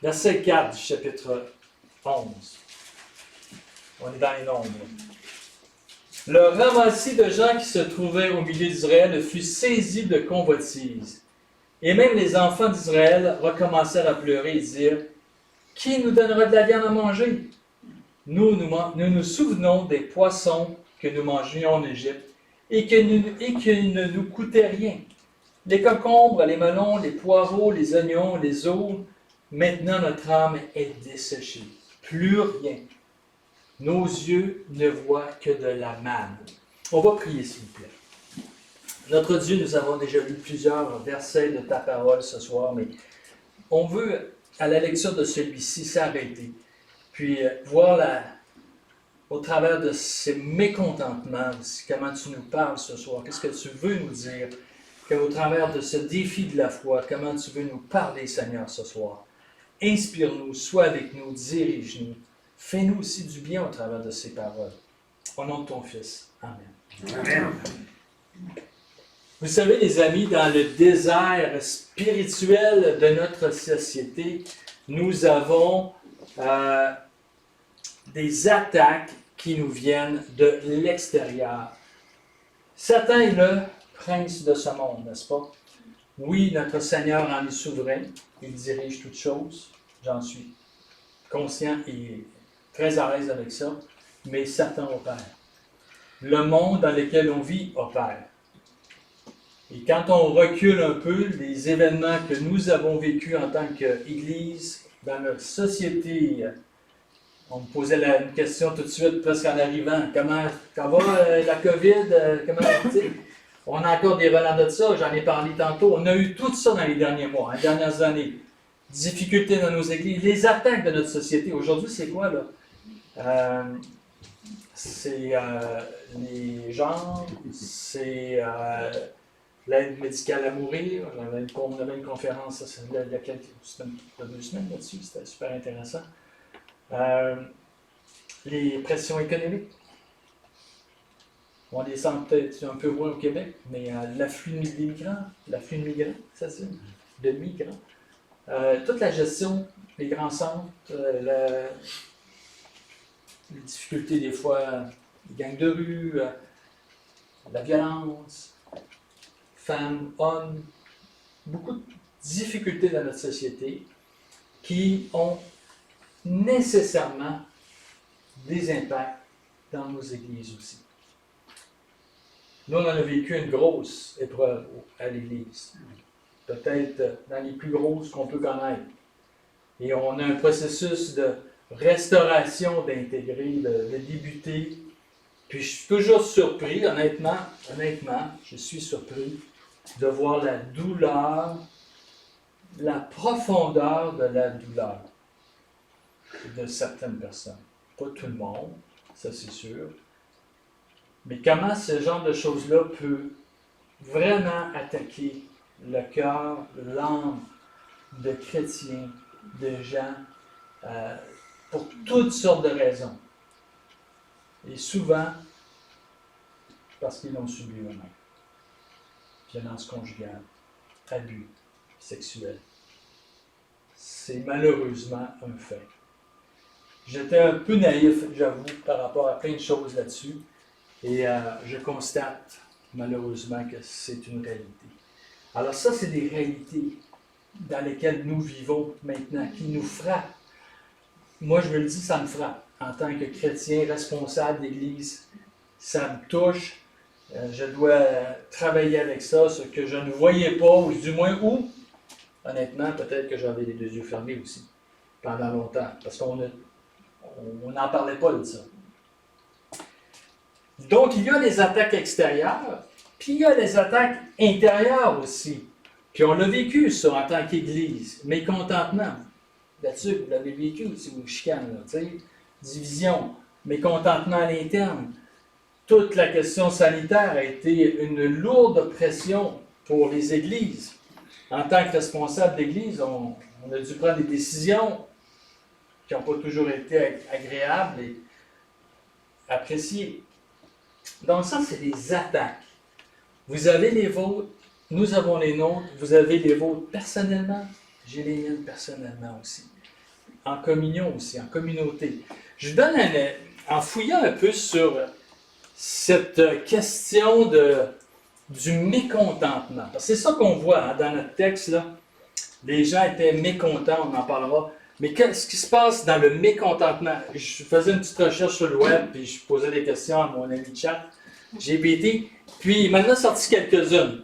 Verset 4 du chapitre 11. On est dans les Nombres. Le ramassis de gens qui se trouvaient au milieu d'Israël fut saisi de convoitise. Et même les enfants d'Israël recommencèrent à pleurer et dirent, « Qui nous donnera de la viande à manger? Nous nous souvenons des poissons que nous mangions en Égypte et qui ne nous coûtaient rien. Les concombres, les melons, les poireaux, les oignons, les aulnes, maintenant notre âme est desséchée. Plus rien. Nos yeux ne voient que de la manne. » On va prier, s'il vous plaît. Notre Dieu, nous avons déjà lu plusieurs versets de ta parole ce soir, mais on veut, à la lecture de celui-ci, s'arrêter, puis voir au travers de ces mécontentements aussi, comment tu nous parles ce soir, qu'est-ce que tu veux nous dire, qu'au travers de ce défi de la foi, comment tu veux nous parler, Seigneur, ce soir. Inspire-nous, sois avec nous, dirige-nous. Fais-nous aussi du bien au travers de ces paroles. Au nom de ton Fils. Amen. Amen. Vous savez, les amis, dans le désert spirituel de notre société, nous avons des attaques qui nous viennent de l'extérieur. Satan est le prince de ce monde, n'est-ce pas? Oui, notre Seigneur en est souverain. Il dirige toutes choses. J'en suis conscient et très à l'aise avec ça. Mais Satan opère. Le monde dans lequel on vit opère. Et quand on recule un peu, les événements que nous avons vécus en tant qu'Église, dans notre société, on me posait une question tout de suite, presque en arrivant. Comment va la COVID? On a encore des relents de ça, j'en ai parlé tantôt. On a eu tout ça dans les derniers mois, les dernières années. Difficultés dans nos églises, les attaques de notre société. Aujourd'hui, c'est quoi, là? C'est les genres, c'est l'aide médicale à mourir. On avait une conférence il y a 2 semaines là-dessus, c'était super intéressant. Les pressions économiques. On les sent peut-être un peu moins au Québec, mais l'afflux de migrants, ça c'est, de migrants. Toute la gestion des grands centres, les difficultés des fois, les gangs de rue, la violence, femmes, hommes, beaucoup de difficultés dans notre société qui ont nécessairement des impacts dans nos églises aussi. Nous, on a vécu une grosse épreuve à l'Église, peut-être dans les plus grosses qu'on peut connaître. Et on a un processus de restauration d'intégrer, de débuter. Puis je suis toujours surpris, honnêtement, je suis surpris de voir la douleur, la profondeur de la douleur de certaines personnes. Pas tout le monde, ça c'est sûr. Mais comment ce genre de choses-là peut vraiment attaquer le cœur, l'âme de chrétiens, de gens, pour toutes sortes de raisons. Et souvent, parce qu'ils l'ont subi eux-mêmes. Violence conjugale, abus sexuels. C'est malheureusement un fait. J'étais un peu naïf, j'avoue, par rapport à plein de choses là-dessus. Et je constate, malheureusement, que c'est une réalité. Alors ça, c'est des réalités dans lesquelles nous vivons maintenant, qui nous frappent. Moi, je me le dis, ça me frappe. En tant que chrétien responsable d'Église, ça me touche. Je dois travailler avec ça, ce que je ne voyais pas, ou du moins où, honnêtement, peut-être que j'avais les 2 yeux fermés aussi, pendant longtemps, parce qu'on n'en parlait pas de ça. Donc, il y a les attaques extérieures, puis il y a les attaques intérieures aussi. Puis on l'a vécu, ça, en tant qu'Église. Mécontentement. Là-dessus, vous l'avez vécu aussi, vous chicane, tu sais. Division, mécontentement à l'interne. Toute la question sanitaire a été une lourde pression pour les Églises. En tant que responsable d'Église, on a dû prendre des décisions qui n'ont pas toujours été agréables et appréciées. Donc ça, c'est des attaques. Vous avez les vôtres, nous avons les nôtres, vous avez les vôtres personnellement, j'ai les miennes personnellement aussi. En communion aussi, en communauté. Je vous donne en fouillant un peu sur cette question du mécontentement. Parce que c'est ça qu'on voit hein, dans notre texte, là. Les gens étaient mécontents, on en parlera. Mais qu'est-ce qui se passe dans le mécontentement? Je faisais une petite recherche sur le web, puis je posais des questions à mon ami chat, GPT, puis il m'en a sorti quelques-unes.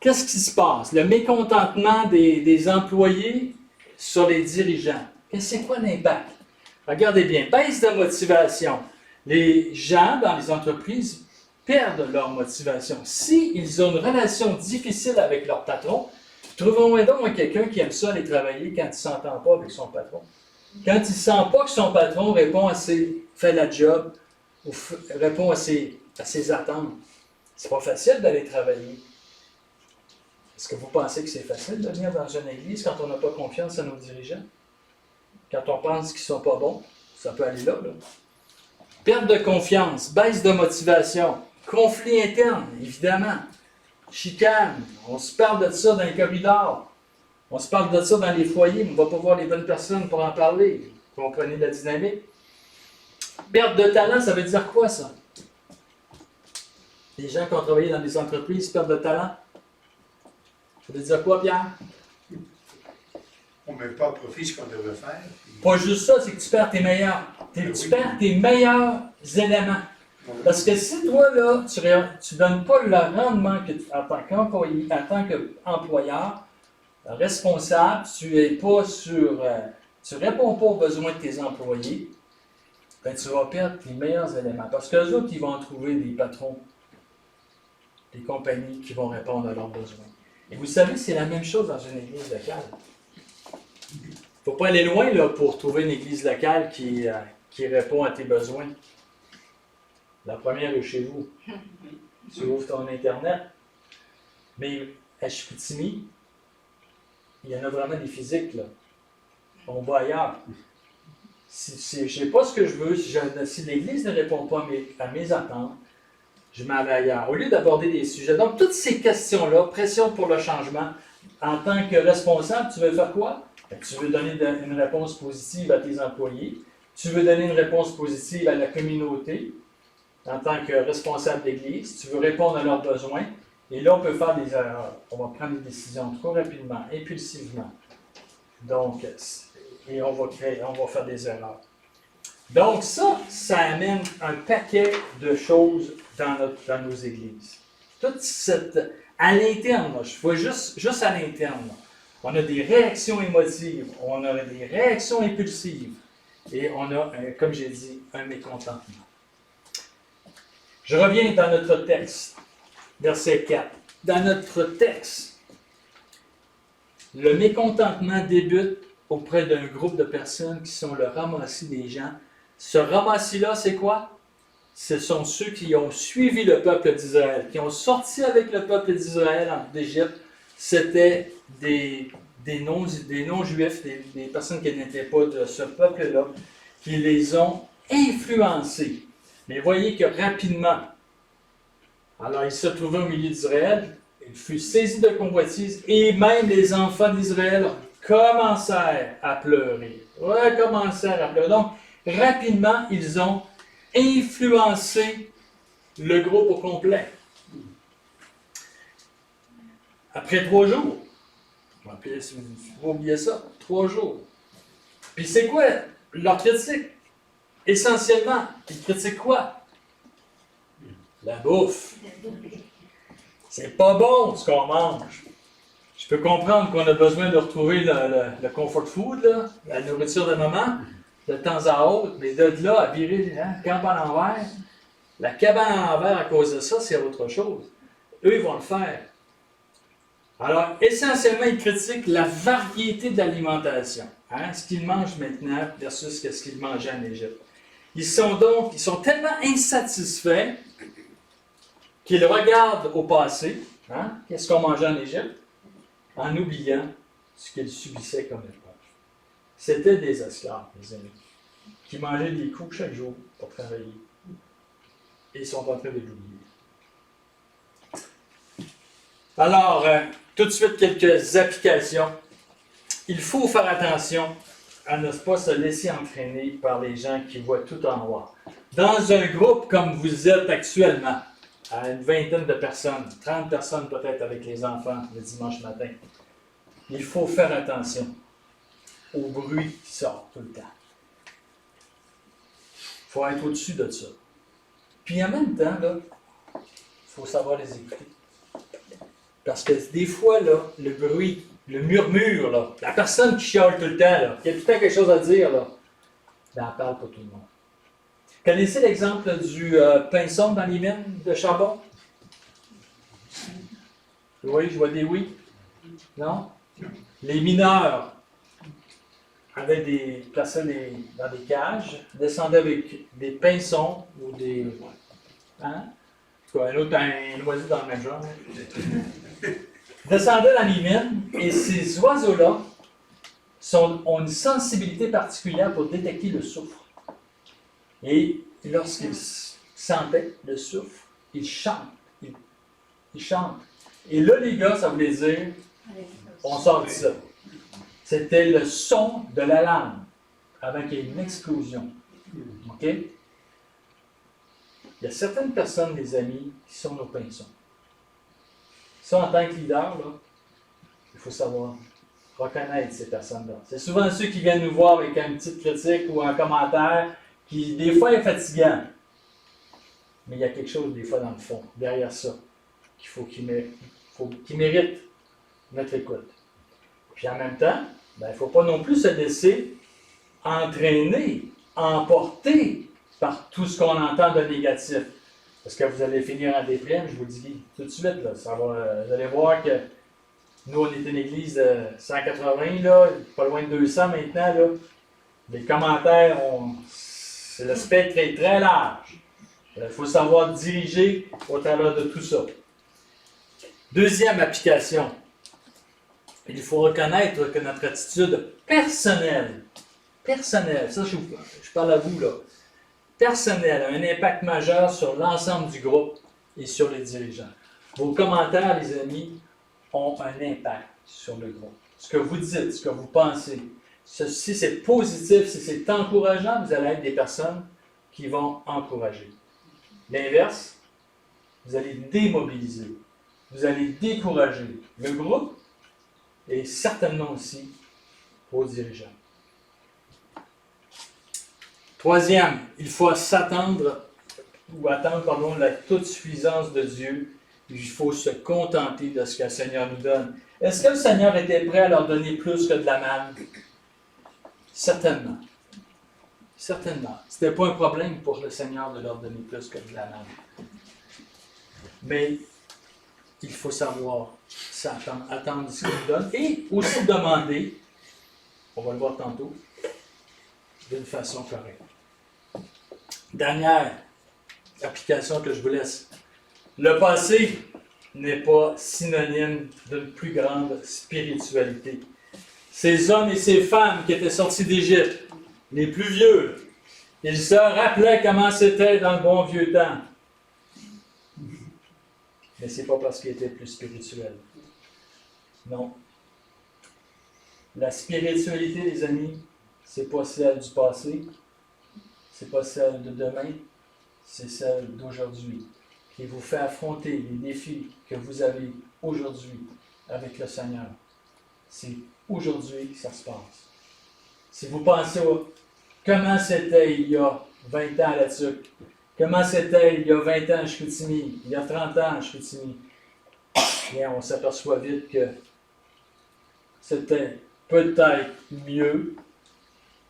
Qu'est-ce qui se passe? Le mécontentement des employés sur les dirigeants. C'est quoi l'impact? Regardez bien, baisse de motivation. Les gens dans les entreprises perdent leur motivation. S'ils ont une relation difficile avec leur patron, trouvons-nous donc quelqu'un qui aime ça aller travailler quand il ne s'entend pas avec son patron. Quand il ne sent pas que son patron répond fait la job ou répond à ses attentes, c'est pas facile d'aller travailler. Est-ce que vous pensez que c'est facile de venir dans une église quand on n'a pas confiance à nos dirigeants? Quand on pense qu'ils ne sont pas bons, ça peut aller là. Perte de confiance, baisse de motivation, conflit interne, évidemment, chicane, on se parle de ça dans les corridors, on se parle de ça dans les foyers, mais on ne va pas voir les bonnes personnes pour en parler. Vous comprenez la dynamique? Perte de talent, ça veut dire quoi, ça? Les gens qui ont travaillé dans des entreprises, perte de talent, ça veut dire quoi, Pierre? On ne met pas à profit ce qu'on devrait faire. Pas juste ça, c'est que tu perds tes meilleurs. Tu perds tes meilleurs éléments. Parce que si toi, là, tu ne donnes pas le rendement en tant qu'employé, en tant qu'employeur, responsable, tu ne réponds pas aux besoins de tes employés, ben, tu vas perdre tes meilleurs éléments. Parce qu'eux autres, ils vont trouver des patrons, des compagnies qui vont répondre à leurs besoins. Et vous savez, c'est la même chose dans une église locale. Il ne faut pas aller loin là, pour trouver une église locale qui répond à tes besoins. La première est chez vous. Tu ouvres ton Internet. Mais à Chicoutimi, il y en a vraiment des physiques, là. On va ailleurs. Je ne sais pas ce que je veux, si l'Église ne répond pas à mes attentes, je m'en vais ailleurs. Au lieu d'aborder des sujets. Donc, toutes ces questions-là, pression pour le changement, en tant que responsable, tu veux faire quoi? Tu veux donner une réponse positive à tes employés. Tu veux donner une réponse positive à la communauté en tant que responsable d'Église. Tu veux répondre à leurs besoins. Et là, on peut faire des erreurs. On va prendre des décisions trop rapidement, impulsivement. Donc, et on va faire des erreurs. Donc, ça amène un paquet de choses dans nos églises. Toute cette. À l'interne, je vois juste à l'interne. On a des réactions émotives, on a des réactions impulsives, et on a, comme j'ai dit, un mécontentement. Je reviens dans notre texte, verset 4. Dans notre texte, le mécontentement débute auprès d'un groupe de personnes qui sont le ramassis des gens. Ce ramassis-là, c'est quoi? Ce sont ceux qui ont suivi le peuple d'Israël, qui ont sorti avec le peuple d'Israël d'Égypte. C'était des non-juifs, des personnes qui n'étaient pas de ce peuple-là, qui les ont influencés. Mais voyez que rapidement, alors il se trouvait au milieu d'Israël, il fut saisi de convoitise, et même les enfants d'Israël commencèrent à pleurer. Recommencèrent à pleurer. Donc, rapidement, ils ont influencé le groupe au complet. Après 3 jours, vous oubliez ça, 3 jours. Puis c'est quoi leur critique? Essentiellement, ils critiquent quoi? La bouffe. C'est pas bon ce qu'on mange. Je peux comprendre qu'on a besoin de retrouver le comfort food, là, la nourriture de maman, de temps à autre, mais de là à virer la cabane à l'envers, la cabane à l'envers à cause de ça, c'est autre chose. Eux, ils vont le faire. Alors, essentiellement, ils critiquent la variété de l'alimentation. Hein, ce qu'ils mangent maintenant versus ce qu'ils mangeaient en Égypte. Ils sont tellement insatisfaits qu'ils regardent au passé, hein, qu'est-ce qu'on mangeait en Égypte, en oubliant ce qu'ils subissaient comme épreuve. C'était des esclaves, mes amis, qui mangeaient des coups chaque jour pour travailler. Et ils sont en train de l'oublier. Alors, tout de suite, quelques applications. Il faut faire attention à ne pas se laisser entraîner par les gens qui voient tout en noir. Dans un groupe comme vous êtes actuellement, à une vingtaine de personnes, 30 personnes peut-être avec les enfants le dimanche matin, il faut faire attention au bruit qui sort tout le temps. Il faut être au-dessus de ça. Puis en même temps, il faut savoir les écouter. Parce que des fois, là, le bruit, le murmure, là, la personne qui chiale tout le temps, là, qui a tout le temps quelque chose à dire, là, ben, elle parle pour tout le monde. Connaissez l'exemple du pinson dans les mines de charbon? Oui, je vois des oui. Non? Les mineurs. avait dans des cages, descendait avec des pinsons ou des. Hein? Un autre, un oiseau dans le même genre. Descendait dans les mines, et ces oiseaux-là ont une sensibilité particulière pour détecter le soufre. Et lorsqu'ils sentaient le soufre, ils chantent. Ils chantent. Et là, les gars, ça voulait dire, on sort de ça. C'était le son de l'alarme avant qu'il y ait une explosion. OK? Il y a certaines personnes, les amis, qui sont nos pinsons. Ça, en tant que leader, là, il faut savoir reconnaître ces personnes-là. C'est souvent ceux qui viennent nous voir avec une petite critique ou un commentaire qui, des fois, est fatigant. Mais il y a quelque chose, des fois, dans le fond, derrière ça, qu'il mérite notre écoute. Puis en même temps, il ne faut pas non plus se laisser entraîner, emporter par tout ce qu'on entend de négatif. Parce que vous allez finir en déprime, je vous le dis tout de suite. Là, vous allez voir que nous, on est une église de 180, là, pas loin de 200 maintenant. Là. Les commentaires, le spectre est très large. Il faut savoir diriger au travers de tout ça. Deuxième application. Il faut reconnaître que notre attitude personnelle, ça je parle à vous là, personnelle, a un impact majeur sur l'ensemble du groupe et sur les dirigeants. Vos commentaires, les amis, ont un impact sur le groupe. Ce que vous dites, ce que vous pensez, si c'est positif, si c'est encourageant, vous allez être des personnes qui vont encourager. L'inverse, vous allez démobiliser, vous allez décourager le groupe et certainement aussi vos dirigeants. Troisième, il faut attendre la toute suffisance de Dieu. Il faut se contenter de ce que le Seigneur nous donne. Est-ce que le Seigneur était prêt à leur donner plus que de la manne? Certainement. Certainement. Ce n'était pas un problème pour le Seigneur de leur donner plus que de la manne. Mais il faut savoir attendre ce qu'il nous donne et aussi demander, on va le voir tantôt, d'une façon correcte. Dernière application que je vous laisse. Le passé n'est pas synonyme d'une plus grande spiritualité. Ces hommes et ces femmes qui étaient sortis d'Égypte, les plus vieux, ils se rappelaient comment c'était dans le bon vieux temps. Mais ce n'est pas parce qu'ils étaient plus spirituels. Non. La spiritualité, les amis, c'est pas celle du passé, c'est pas celle de demain, c'est celle d'aujourd'hui, qui vous fait affronter les défis que vous avez aujourd'hui avec le Seigneur. C'est aujourd'hui que ça se passe. Si vous pensez comment c'était il y a 20 ans là-dessus, comment c'était il y a 20 ans à Chicoutimi, il y a 30 ans à Chicoutimi, bien, on s'aperçoit vite que c'était peut-être mieux,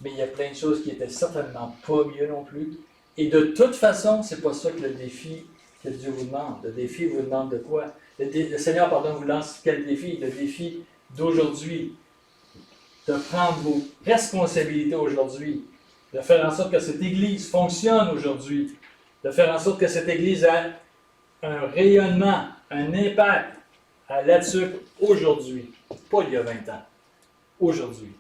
mais il y a plein de choses qui n'étaient certainement pas mieux non plus. Et de toute façon, c'est pas ça que le défi que Dieu vous demande. Le défi vous demande de quoi? Le Seigneur, vous lance quel défi? Le défi d'aujourd'hui. De prendre vos responsabilités aujourd'hui. De faire en sorte que cette Église fonctionne aujourd'hui. De faire en sorte que cette Église a un rayonnement, un impact là-dessus aujourd'hui. Pas il y a 20 ans. Aujourd'hui.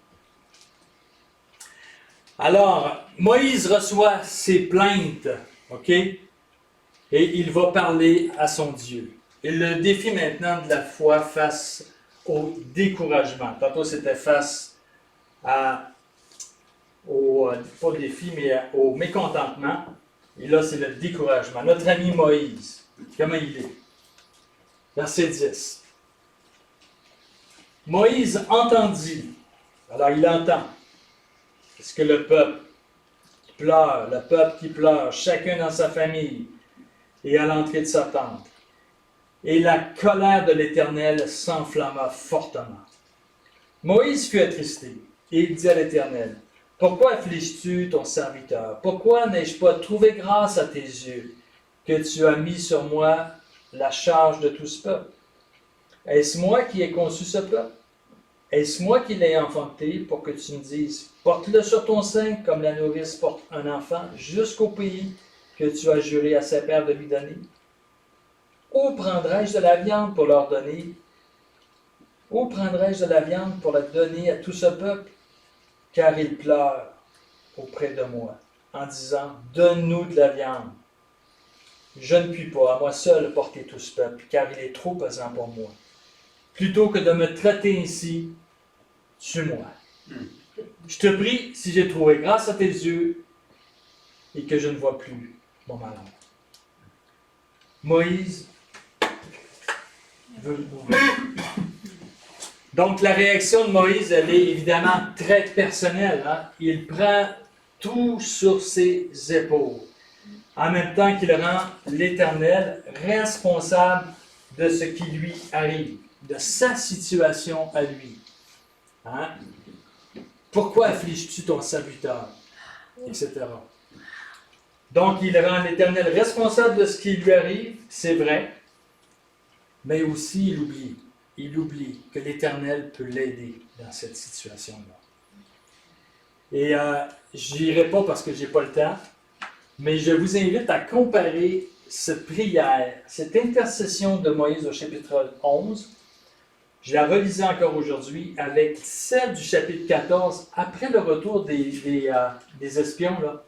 Alors, Moïse reçoit ses plaintes, OK? Et il va parler à son Dieu. Il le défie maintenant de la foi face au découragement. Tantôt, c'était face pas au défi, mais au mécontentement. Et là, c'est le découragement. Notre ami Moïse, comment il est? Verset 10. Moïse entendit. Alors, il entend. Est-ce que le peuple qui pleure, chacun dans sa famille, et à l'entrée de sa tente. Et la colère de l'Éternel s'enflamma fortement. Moïse fut attristé, et il dit à l'Éternel, « Pourquoi affliges-tu ton serviteur? Pourquoi n'ai-je pas trouvé grâce à tes yeux, que tu as mis sur moi la charge de tout ce peuple? Est-ce moi qui ai conçu ce peuple? Est-ce moi qui l'ai enfanté pour que tu me dises, porte-le sur ton sein comme la nourrice porte un enfant jusqu'au pays que tu as juré à ses pères de lui donner? Où prendrai-je de la viande pour leur donner? Où prendrai-je de la viande pour la donner à tout ce peuple? Car ils pleurent auprès de moi, en disant, donne-nous de la viande. Je ne puis pas, à moi seul, porter tout ce peuple, car il est trop pesant pour moi. Plutôt que de me traiter ainsi, tue-moi. Je te prie, si j'ai trouvé grâce à tes yeux, et que je ne vois plus mon malheur. Moïse veut mourir. Donc, la réaction de Moïse, elle est évidemment très personnelle. Hein? Il prend tout sur ses épaules, en même temps qu'il rend l'Éternel responsable de ce qui lui arrive, de sa situation à lui. Hein? Pourquoi affliges-tu ton serviteur? Etc. Donc, il rend l'Éternel responsable de ce qui lui arrive, c'est vrai, mais aussi il oublie. Il oublie que l'Éternel peut l'aider dans cette situation-là. Et je n'irai pas parce que je n'ai pas le temps, mais je vous invite à comparer cette prière, cette intercession de Moïse au chapitre 11, je la relisais encore aujourd'hui, avec celle du chapitre 14, après le retour des espions. Là.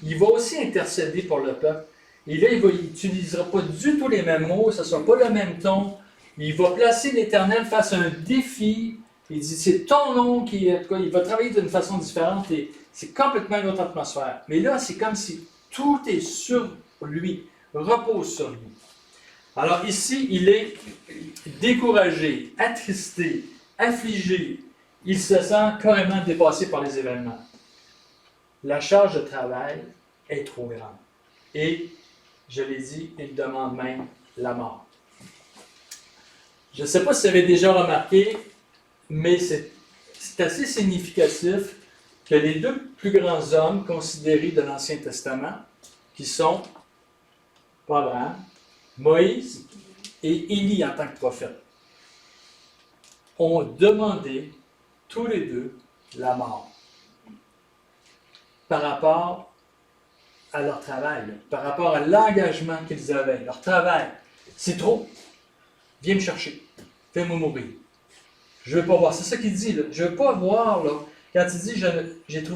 Il va aussi intercéder pour le peuple. Et là, il n'utilisera pas du tout les mêmes mots, ce ne sera pas le même ton. Il va placer l'Éternel face à un défi. Il dit, c'est ton nom qui est... Il va travailler d'une façon différente et c'est complètement une autre atmosphère. Mais là, c'est comme si tout est sur lui, repose sur lui. Alors ici, il est découragé, attristé, affligé. Il se sent carrément dépassé par les événements. La charge de travail est trop grande. Et, je l'ai dit, il demande même la mort. Je ne sais pas si vous avez déjà remarqué, mais c'est assez significatif que les deux plus grands hommes considérés de l'Ancien Testament, qui sont Abraham, Moïse et Élie en tant que prophète, ont demandé tous les deux la mort par rapport à leur travail, par rapport à l'engagement qu'ils avaient. Leur travail, c'est trop. Viens me chercher. Fais-moi mourir. Je ne veux pas voir. C'est ça qu'il dit. Là. Je ne veux pas voir. Là, quand il dit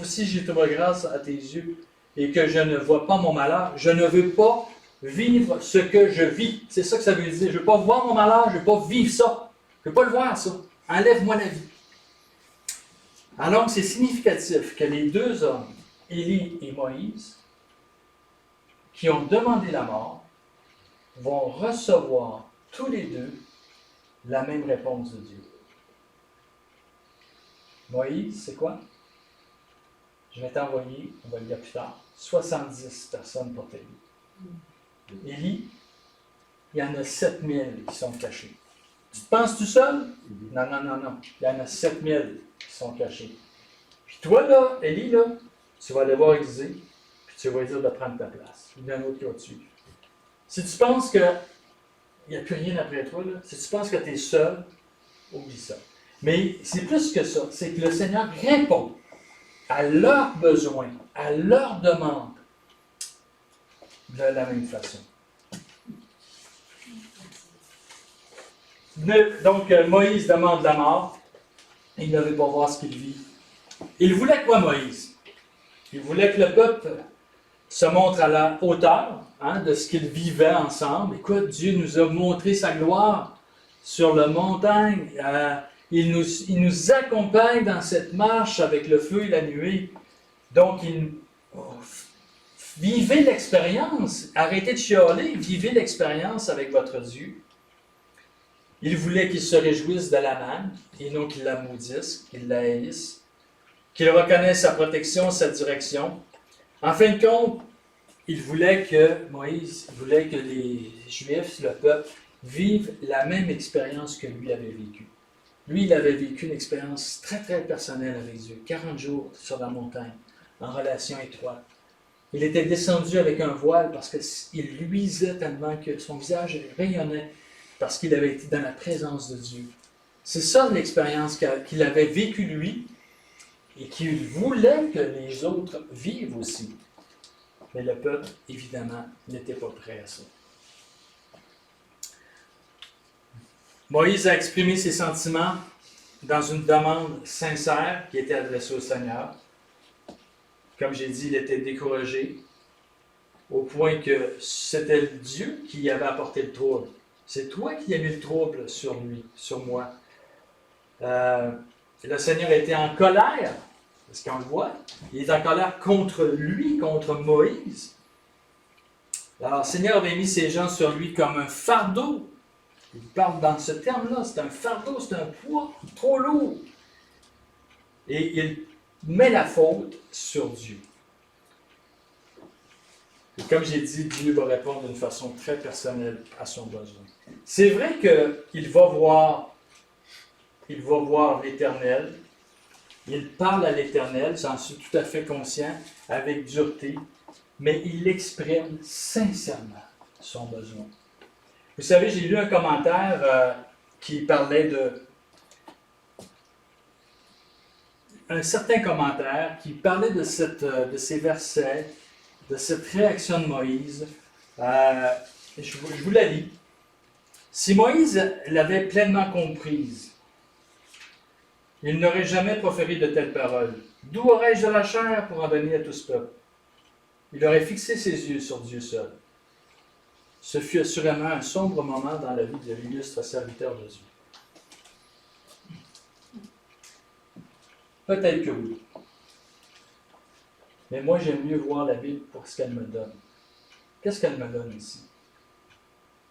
si j'ai trouvé grâce à tes yeux et que je ne vois pas mon malheur, je ne veux pas vivre ce que je vis. C'est ça que ça veut dire. Je ne veux pas voir mon malheur, je ne veux pas vivre ça. Je ne veux pas le voir, ça. Enlève-moi la vie. Alors, c'est significatif que les deux hommes, Élie et Moïse, qui ont demandé la mort, vont recevoir tous les deux la même réponse de Dieu. Moïse, c'est quoi? Je vais t'envoyer, on va le dire plus tard, 70 personnes pour t'aider. Élie, il y en a 7000 qui sont cachés. Tu te penses tout seul? Non. Il y en a 7000 qui sont cachés. Puis toi, là, Élie, là, tu vas aller voir Élisée, puis tu vas lui dire de prendre ta place. Il y en a un autre qui va te suivre. Si tu penses qu'il n'y a plus rien après toi, là, si tu penses que tu es seul, oublie ça. Mais c'est plus que ça. C'est que le Seigneur répond à leurs besoins, à leurs demandes, de la même façon. Donc, Moïse demande la mort. Il ne veut pas voir ce qu'il vit. Il voulait quoi, Moïse? Il voulait que le peuple se montre à la hauteur de ce qu'ils vivaient ensemble. Écoute, Dieu nous a montré sa gloire sur la montagne. Il nous accompagne dans cette marche avec le feu et la nuée. Donc, vivez l'expérience. Arrêtez de chialer. Vivez l'expérience avec votre Dieu. Il voulait qu'ils se réjouissent de la manne et non qu'ils la maudissent, qu'ils la haïssent, qu'ils reconnaissent sa protection, sa direction. En fin de compte, Moïse voulait que les Juifs, le peuple, vivent la même expérience que lui avait vécue. Lui, il avait vécu une expérience très, très personnelle avec Dieu. 40 jours sur la montagne, en relation étroite. Il était descendu avec un voile parce qu'il luisait tellement que son visage rayonnait parce qu'il avait été dans la présence de Dieu. C'est ça l'expérience qu'il avait vécue lui et qu'il voulait que les autres vivent aussi. Mais le peuple, évidemment, n'était pas prêt à ça. Moïse a exprimé ses sentiments dans une demande sincère qui était adressée au Seigneur. Comme j'ai dit, il était découragé au point que c'était Dieu qui avait apporté le trouble. C'est toi qui as mis le trouble sur lui, sur moi. Le Seigneur était en colère, parce qu'on le voit. Il est en colère contre lui, contre Moïse. Alors, le Seigneur avait mis ces gens sur lui comme un fardeau. Il parle dans ce terme-là, c'est un fardeau, c'est un poids trop lourd. Et il met la faute sur Dieu. Et comme j'ai dit, Dieu va répondre d'une façon très personnelle à son besoin. C'est vrai qu'il va voir l'Éternel. Il parle à l'Éternel, j'en suis tout à fait conscient, avec dureté, mais il exprime sincèrement son besoin. Vous savez, j'ai lu un commentaire qui parlait un certain commentaire qui parlait de ces versets, de cette réaction de Moïse. Je vous la lis. Si Moïse l'avait pleinement comprise, il n'aurait jamais proféré de telles paroles. D'où aurais-je de la chair pour en donner à tout ce peuple? Il aurait fixé ses yeux sur Dieu seul. Ce fut assurément un sombre moment dans la vie de l'illustre serviteur de Dieu. Peut-être que oui. Mais moi, j'aime mieux voir la Bible pour ce qu'elle me donne. Qu'est-ce qu'elle me donne ici?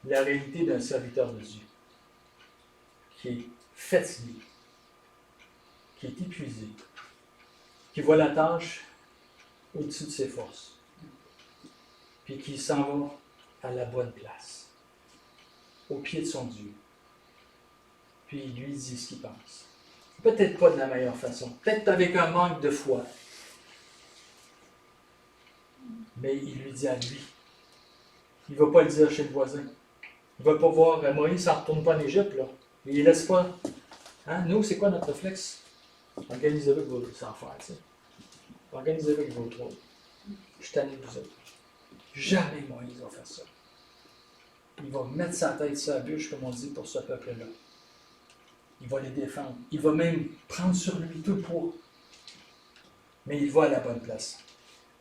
La réalité d'un serviteur de Dieu qui est fatigué, qui est épuisé, qui voit la tâche au-dessus de ses forces, puis qui s'en va à la bonne place, au pied de son Dieu. Puis il lui dit ce qu'il pense. Peut-être pas de la meilleure façon, peut-être avec un manque de foi, mais il lui dit à lui. Il ne va pas le dire chez le voisin. Il ne va pas voir Moïse, ça ne retourne pas en Égypte, là. Il ne laisse pas. Hein? Nous, c'est quoi notre réflexe? Organisez-le avec vos affaires, tu sais. Organisez-le avec vos troubles. Je suis tanné de vous autres. Jamais Moïse va faire ça. Il va mettre sa tête sur la bûche, comme on dit, pour ce peuple-là. Il va les défendre. Il va même prendre sur lui tout le poids. Mais il va à la bonne place.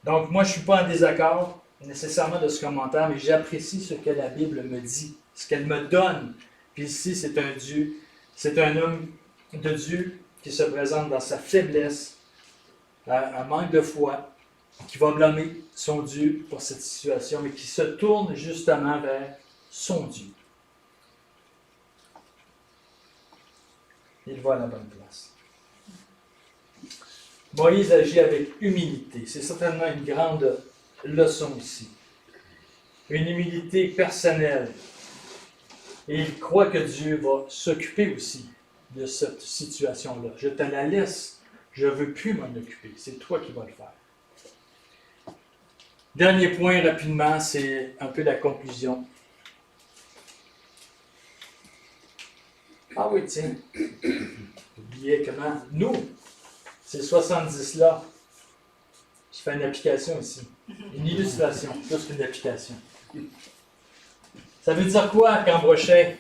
Donc, moi, je ne suis pas en désaccord nécessairement de ce commentaire, mais j'apprécie ce que la Bible me dit, ce qu'elle me donne. Puis ici, c'est un homme de Dieu qui se présente dans sa faiblesse, un manque de foi, qui va blâmer son Dieu pour cette situation, mais qui se tourne justement vers son Dieu. Il va à la bonne place. Moïse agit avec humilité. C'est certainement une grande leçon ici. Une humilité personnelle. Et il croit que Dieu va s'occuper aussi de cette situation-là. Je te la laisse. Je ne veux plus m'en occuper. C'est toi qui vas le faire. Dernier point rapidement, c'est un peu la conclusion. Ah oui, tiens. J'oubliais comment. Nous, ces 70-là, je fais une application ici. Une illustration, plus qu'une application. Ça veut dire quoi, Cambrochet?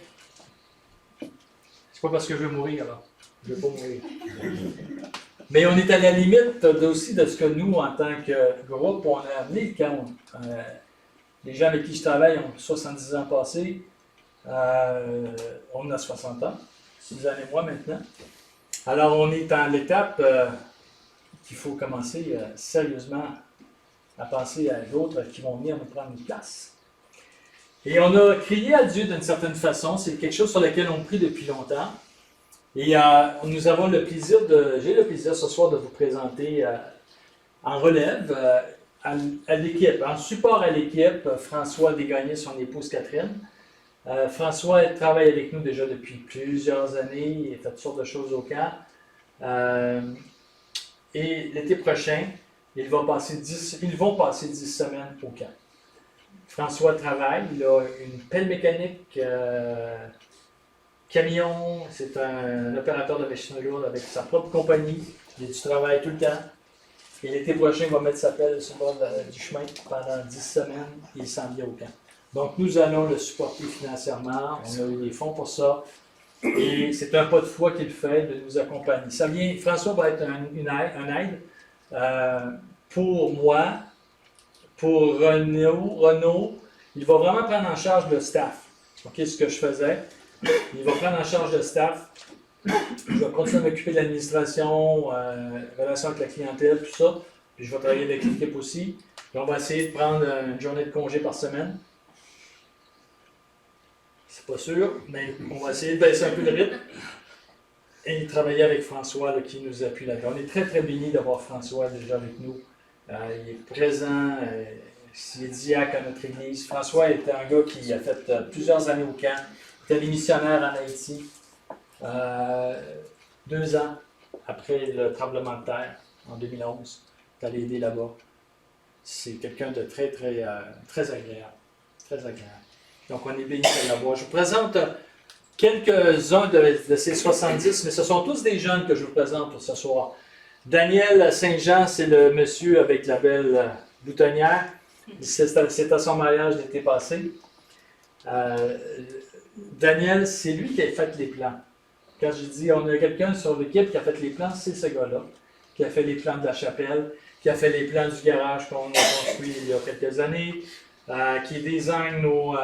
C'est pas parce que je veux mourir, alors. Je veux pas mourir. Mais on est à la limite aussi de ce que nous, en tant que groupe, on a amené quand les gens avec qui je travaille ont 70 ans passés. On a 60 ans, 6 ans et mois maintenant. Alors, on est à l'étape qu'il faut commencer sérieusement à penser à d'autres qui vont venir nous prendre une place. Et on a crié à Dieu d'une certaine façon. C'est quelque chose sur lequel on prie depuis longtemps. Et nous avons j'ai le plaisir ce soir de vous présenter en relève à l'équipe, en support à l'équipe, François Desgagnés, son épouse Catherine. François travaille avec nous déjà depuis plusieurs années, il fait toutes sortes de choses au camp. Et l'été prochain, ils vont passer 10 semaines au camp. François travaille, il a une pelle mécanique camion, c'est un opérateur de machines lourdes avec sa propre compagnie. Il a du travail tout le temps. Et l'été prochain, il va mettre sa pelle sur le bord du chemin pendant 10 semaines et il s'en vient au camp. Donc, nous allons le supporter financièrement. On a eu les fonds pour ça. Et c'est un pas de foi qu'il fait de nous accompagner. Ça vient, François va être un aide pour moi, pour Renaud. Il va vraiment prendre en charge le staff. OK, ce que je faisais. Il va prendre en charge le staff. Je vais continuer à m'occuper de l'administration, relation avec la clientèle, tout ça. Puis je vais travailler avec l'équipe aussi. Puis on va essayer de prendre une journée de congé par semaine. C'est pas sûr, mais on va essayer de baisser un peu le rythme. Et travailler avec François là, qui nous appuie là-dedans. On est très très bénis d'avoir François déjà avec nous. Il est présent, il est diacre à notre église. François est un gars qui a fait plusieurs années au camp. Il était missionnaire en Haïti. 2 ans après le tremblement de terre, en 2011, il est allé aider là-bas. C'est quelqu'un de très, très, très agréable. Très agréable. Donc, on est bénis de l'avoir. Je vous présente quelques-uns de ces 70, mais ce sont tous des jeunes que je vous présente pour ce soir. Daniel Saint-Jean, c'est le monsieur avec la belle boutonnière. C'est à son mariage l'été passé. Daniel, c'est lui qui a fait les plans. Quand je dis on a quelqu'un sur l'équipe qui a fait les plans, c'est ce gars-là, qui a fait les plans de la chapelle, qui a fait les plans du garage qu'on a construit il y a quelques années, qui design nos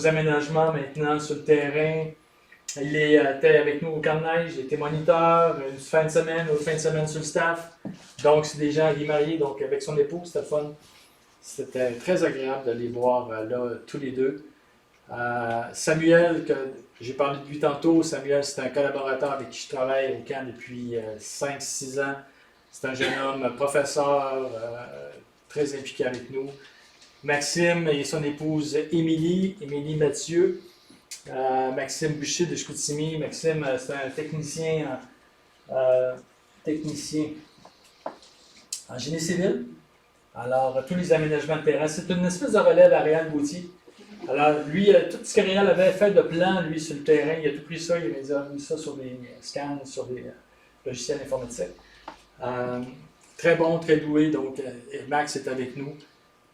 aménagements maintenant sur le terrain. Il était avec nous au camp de neige, il était moniteur, une fin de semaine, autre fin de semaine sur le staff. Donc, c'est des gens, il est marié, donc avec son épouse, c'était fun. C'était très agréable de les voir là, tous les deux. Samuel, que j'ai parlé de lui tantôt, Samuel, c'est un collaborateur avec qui je travaille au camp depuis 5-6 ans. C'est un jeune homme, professeur, très impliqué avec nous. Maxime et son épouse Émilie Mathieu. Maxime Boucher de Chicoutimi. Maxime, c'est un technicien en génie civil. Alors, tous les aménagements de terrain, c'est une espèce de relève à Réal Gauthier. Alors, lui, tout ce que Réal avait fait de plan, lui, sur le terrain, il a tout pris ça, il a mis ça sur des scans, sur des logiciels informatiques. Très bon, très doué, donc Max est avec nous.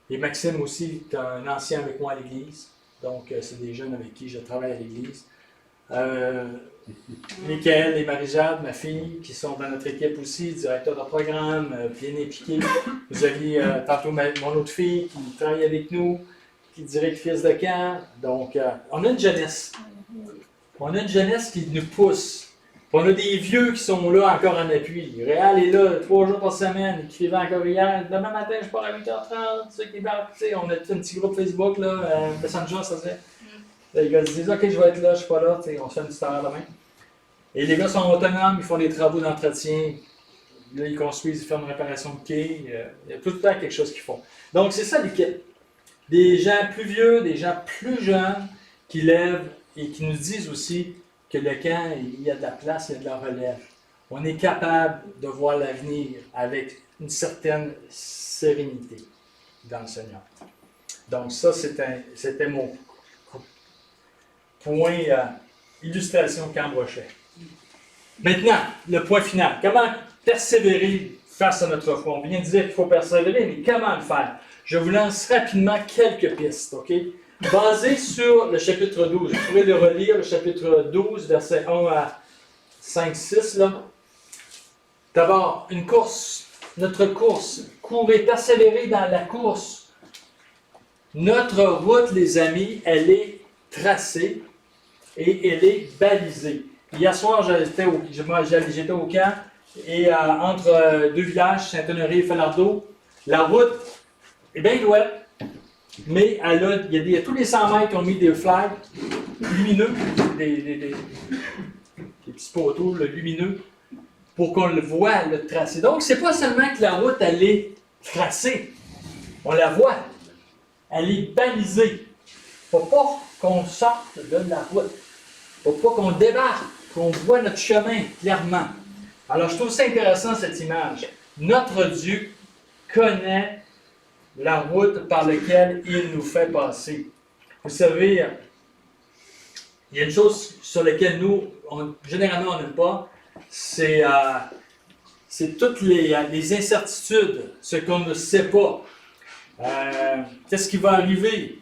Et Maxime aussi est un ancien avec moi à l'église, donc c'est des jeunes avec qui je travaille à l'église. Michael et Marie-Jade, ma fille, qui sont dans notre équipe aussi, directeur de programme, bien impliqués. Vous aviez tantôt mon autre fille qui travaille avec nous, qui est directrice de camp. Donc, on a une jeunesse. On a une jeunesse qui nous pousse. On a des vieux qui sont là encore en appui. Réal est là 3 jours par semaine, écrivait encore hier. Demain matin, je pars à 8h30. On a tout un petit groupe Facebook, là, Messenger, ça se fait. Les gars se disent OK, je vais être là, je suis pas là, on se fait une petite heure demain. Et les gars sont autonomes, ils font des travaux d'entretien. Là, ils construisent, ils font une réparation de quai. Il y a tout le temps quelque chose qu'ils font. Donc, c'est ça l'équipe. Des gens plus vieux, des gens plus jeunes qui lèvent et qui nous disent aussi que le camp, il y a de la place, il y a de la relève. On est capable de voir l'avenir avec une certaine sérénité dans le Seigneur. Donc ça, c'était mon point illustration Camp Brochet. Maintenant, le point final. Comment persévérer face à notre foi? On vient de dire qu'il faut persévérer, mais comment le faire? Je vous lance rapidement quelques pistes, OK? Basé sur le chapitre 12. Vous pourrez le relire, le chapitre 12, versets 1 à 5, 6. Là. D'abord, une course. Notre course. Courez, persévérer dans la course. Notre route, les amis, elle est tracée et elle est balisée. Hier soir, j'étais au camp et entre deux villages, Saint-Honoré et Falardeau, la route est bien louette. Mais il y a tous les 100 mètres, on a mis des flags lumineux, des petits poteaux lumineux, pour qu'on le voit, le tracé. Donc, c'est pas seulement que la route, elle est tracée. On la voit. Elle est balisée. Il ne faut pas qu'on sorte de la route. Il ne faut pas qu'on débarque, qu'on voit notre chemin clairement. Alors, je trouve ça intéressant, cette image. Notre Dieu connaît la route par laquelle il nous fait passer. Vous savez, il y a une chose sur laquelle nous, généralement, on n'aime pas, c'est toutes les incertitudes, ce qu'on ne sait pas. Qu'est-ce qui va arriver?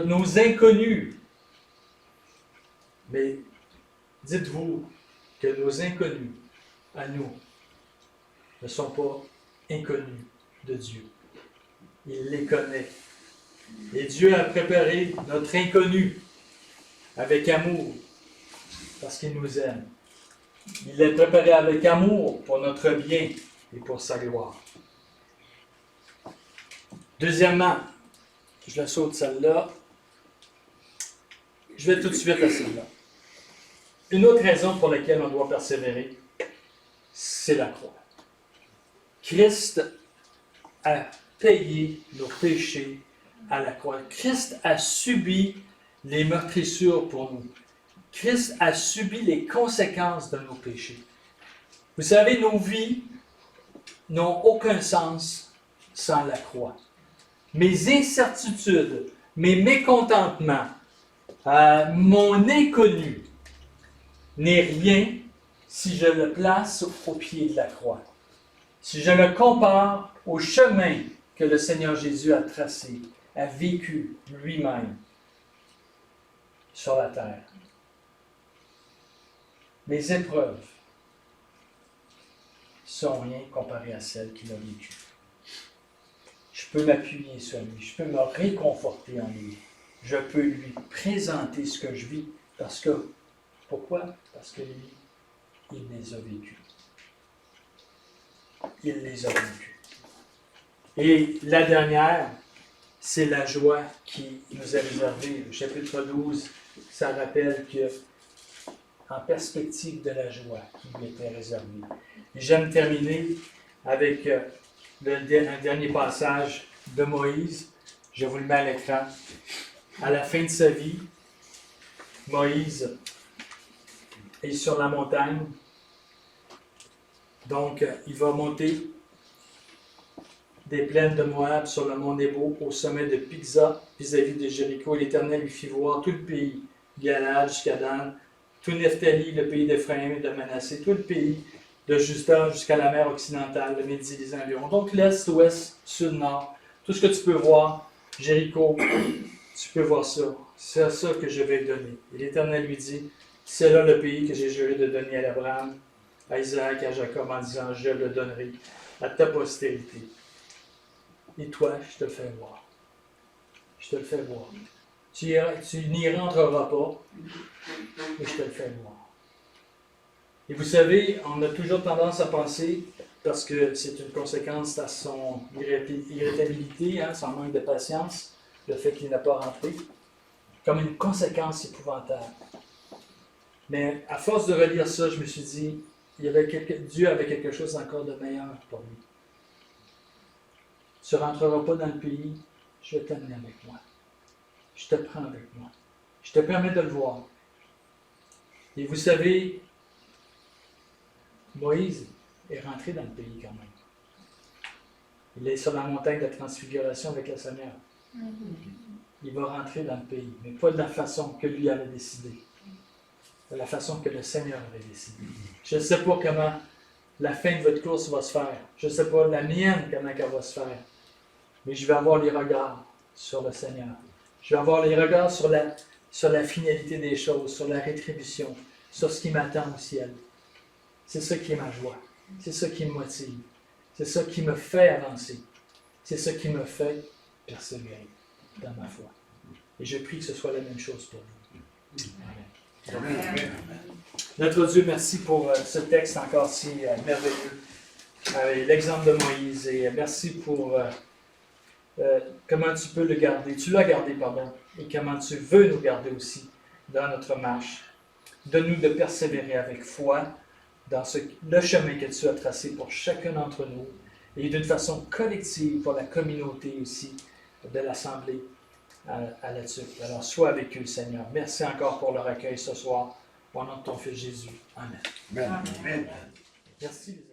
Nos inconnus. Mais dites-vous que nos inconnus, à nous, ne sont pas inconnus de Dieu. Il les connaît. Et Dieu a préparé notre inconnu avec amour, parce qu'il nous aime. Il l'a préparé avec amour pour notre bien et pour sa gloire. Deuxièmement, je la saute celle-là. Je vais tout de suite à celle-là. Une autre raison pour laquelle on doit persévérer, c'est la croix. Christ a payé nos péchés à la croix. Christ a subi les meurtrissures pour nous. Christ a subi les conséquences de nos péchés. Vous savez, nos vies n'ont aucun sens sans la croix. Mes incertitudes, mes mécontentements, mon inconnu n'est rien si je le place au pied de la croix. Si je le compare au chemin que le Seigneur Jésus a tracé, a vécu lui-même sur la terre. Les épreuves sont rien comparées à celles qu'il a vécues. Je peux m'appuyer sur lui, je peux me réconforter en lui. Je peux lui présenter ce que je vis. Parce que, pourquoi? Parce que lui, il les a vécus. Il les a vécus. Et la dernière, c'est la joie qui nous est réservée. Le chapitre 12, ça rappelle que, en perspective de la joie qui lui était réservée. Et j'aime terminer avec un dernier passage de Moïse. Je vous le mets à l'écran. À la fin de sa vie, Moïse est sur la montagne. Donc, il va monter des plaines de Moab sur le mont Nebo, au sommet de Pisa, vis-à-vis de Jéricho. Et l'Éternel lui fit voir tout le pays, Galad jusqu'à Dan, tout Nephtali, le pays d'Éphraïm et de Manassé, tout le pays de Juda jusqu'à la mer occidentale, le Midi, les environs. Donc, l'Est, Ouest, Sud, Nord, tout ce que tu peux voir, Jéricho, tu peux voir ça. C'est à ça que je vais te donner. Et l'Éternel lui dit, c'est là le pays que j'ai juré de donner à Abraham, à Isaac et à Jacob, en disant, je le donnerai à ta postérité. Et toi, je te le fais voir. Je te le fais voir. Tu n'y rentreras pas, mais je te le fais voir. Et vous savez, on a toujours tendance à penser, parce que c'est une conséquence à son irritabilité, son manque de patience, le fait qu'il n'a pas rentré, comme une conséquence épouvantable. Mais à force de relire ça, je me suis dit, Dieu avait quelque chose encore de meilleur pour lui. Tu ne rentreras pas dans le pays, je vais t'amener avec moi. Je te prends avec moi. Je te permets de le voir. Et vous savez, Moïse est rentré dans le pays quand même. Il est sur la montagne de la transfiguration avec le Seigneur. Il va rentrer dans le pays, mais pas de la façon que lui avait décidé. De la façon que le Seigneur avait décidé. Je ne sais pas comment la fin de votre course va se faire. Je ne sais pas la mienne comment elle va se faire. Mais je vais avoir les regards sur le Seigneur. Je vais avoir les regards sur la finalité des choses, sur la rétribution, sur ce qui m'attend au ciel. C'est ça qui est ma joie. C'est ça qui me motive. C'est ça qui me fait avancer. C'est ça qui me fait persévérer dans ma foi. Et je prie que ce soit la même chose pour vous. Amen. Amen. Notre Dieu, merci pour ce texte encore si merveilleux. L'exemple de Moïse. Et merci pour comment tu peux le garder. Tu l'as gardé, pardon. Et comment tu veux nous garder aussi dans notre marche. Donne-nous de persévérer avec foi dans le chemin que tu as tracé pour chacun d'entre nous et d'une façon collective pour la communauté aussi de l'Assemblée à la TUC. Alors, sois avec eux, Seigneur. Merci encore pour leur accueil ce soir. Au nom de ton Fils Jésus. Amen. Amen. Amen. Merci, les amis.